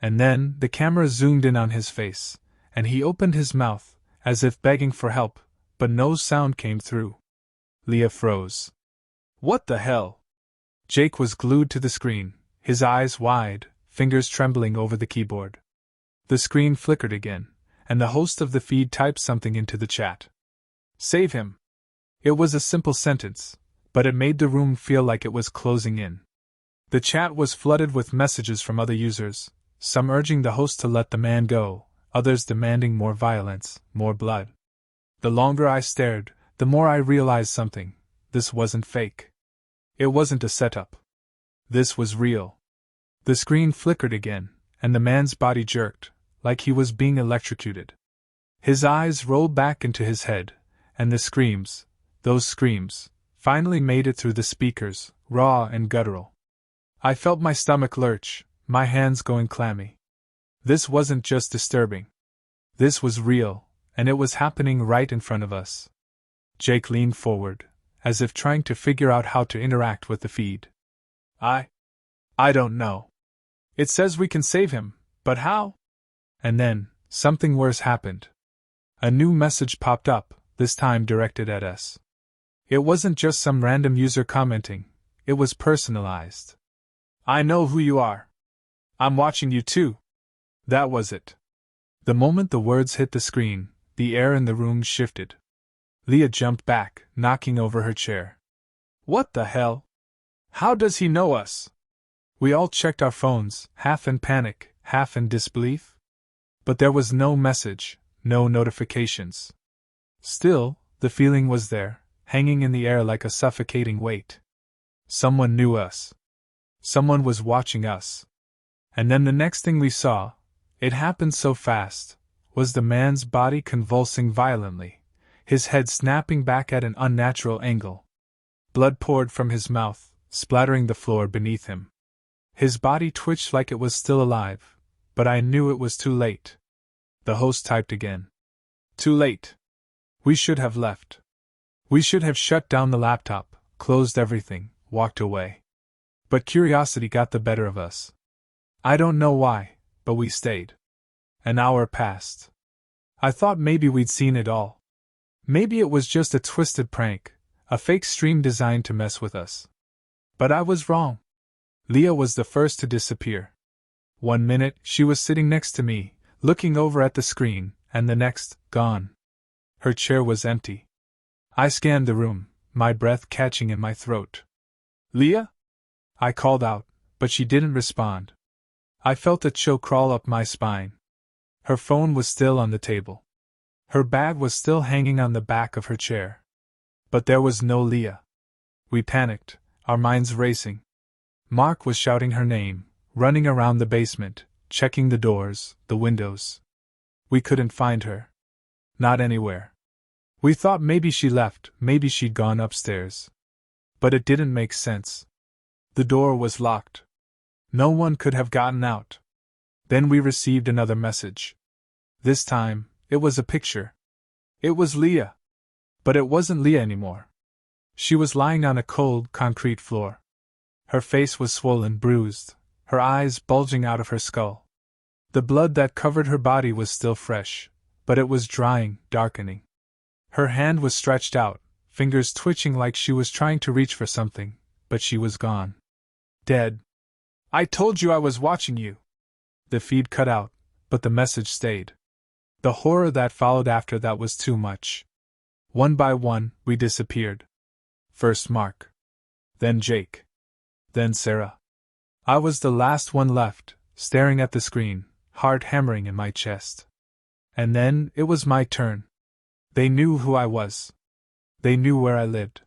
And then the camera zoomed in on his face, and he opened his mouth, as if begging for help, but no sound came through. Leah froze. "What the hell?" Jake was glued to the screen, his eyes wide, fingers trembling over the keyboard. The screen flickered again, and the host of the feed typed something into the chat. "Save him." It was a simple sentence, but it made the room feel like it was closing in. The chat was flooded with messages from other users, some urging the host to let the man go, others demanding more violence, more blood. The longer I stared, the more I realized something: this wasn't fake. It wasn't a setup. This was real. The screen flickered again, and the man's body jerked, like he was being electrocuted. His eyes rolled back into his head, and the screams, those screams, finally made it through the speakers, raw and guttural. I felt my stomach lurch, my hands going clammy. This wasn't just disturbing. This was real, and it was happening right in front of us. Jake leaned forward, as if trying to figure out how to interact with the feed. I don't know. It says we can save him, but how?" And then, something worse happened. A new message popped up, this time directed at us. It wasn't just some random user commenting, it was personalized. "I know who you are. I'm watching you too." That was it. The moment the words hit the screen, the air in the room shifted. Leah jumped back, knocking over her chair. What the hell? How does he know us? We all checked our phones, half in panic, half in disbelief. But there was no message, no notifications. Still, the feeling was there, hanging in the air like a suffocating weight. Someone knew us. Someone was watching us. And then the next thing we saw, it happened so fast, was the man's body convulsing violently, his head snapping back at an unnatural angle. Blood poured from his mouth, splattering the floor beneath him. His body twitched like it was still alive, but I knew it was too late. The host typed again. Too late. We should have left. We should have shut down the laptop, closed everything, walked away. But curiosity got the better of us. I don't know why, but we stayed. An hour passed. I thought maybe we'd seen it all. Maybe it was just a twisted prank, a fake stream designed to mess with us. But I was wrong. Leah was the first to disappear. 1 minute, she was sitting next to me, looking over at the screen, and the next, gone. Her chair was empty. I scanned the room, my breath catching in my throat. Leah? I called out, but she didn't respond. I felt a chill crawl up my spine. Her phone was still on the table. Her bag was still hanging on the back of her chair. But there was no Leah. We panicked, our minds racing. Mark was shouting her name, running around the basement, checking the doors, the windows. We couldn't find her. Not anywhere. We thought maybe she left, maybe she'd gone upstairs. But it didn't make sense. The door was locked. No one could have gotten out. Then we received another message. This time, it was a picture. It was Leah. But it wasn't Leah anymore. She was lying on a cold, concrete floor. Her face was swollen, bruised, her eyes bulging out of her skull. The blood that covered her body was still fresh, but it was drying, darkening. Her hand was stretched out, fingers twitching like she was trying to reach for something, but she was gone. Dead. I told you I was watching you. The feed cut out, but the message stayed. The horror that followed after that was too much. One by one, we disappeared. First Mark. Then Jake. Then Sarah. I was the last one left, staring at the screen, heart hammering in my chest. And then it was my turn. They knew who I was. They knew where I lived.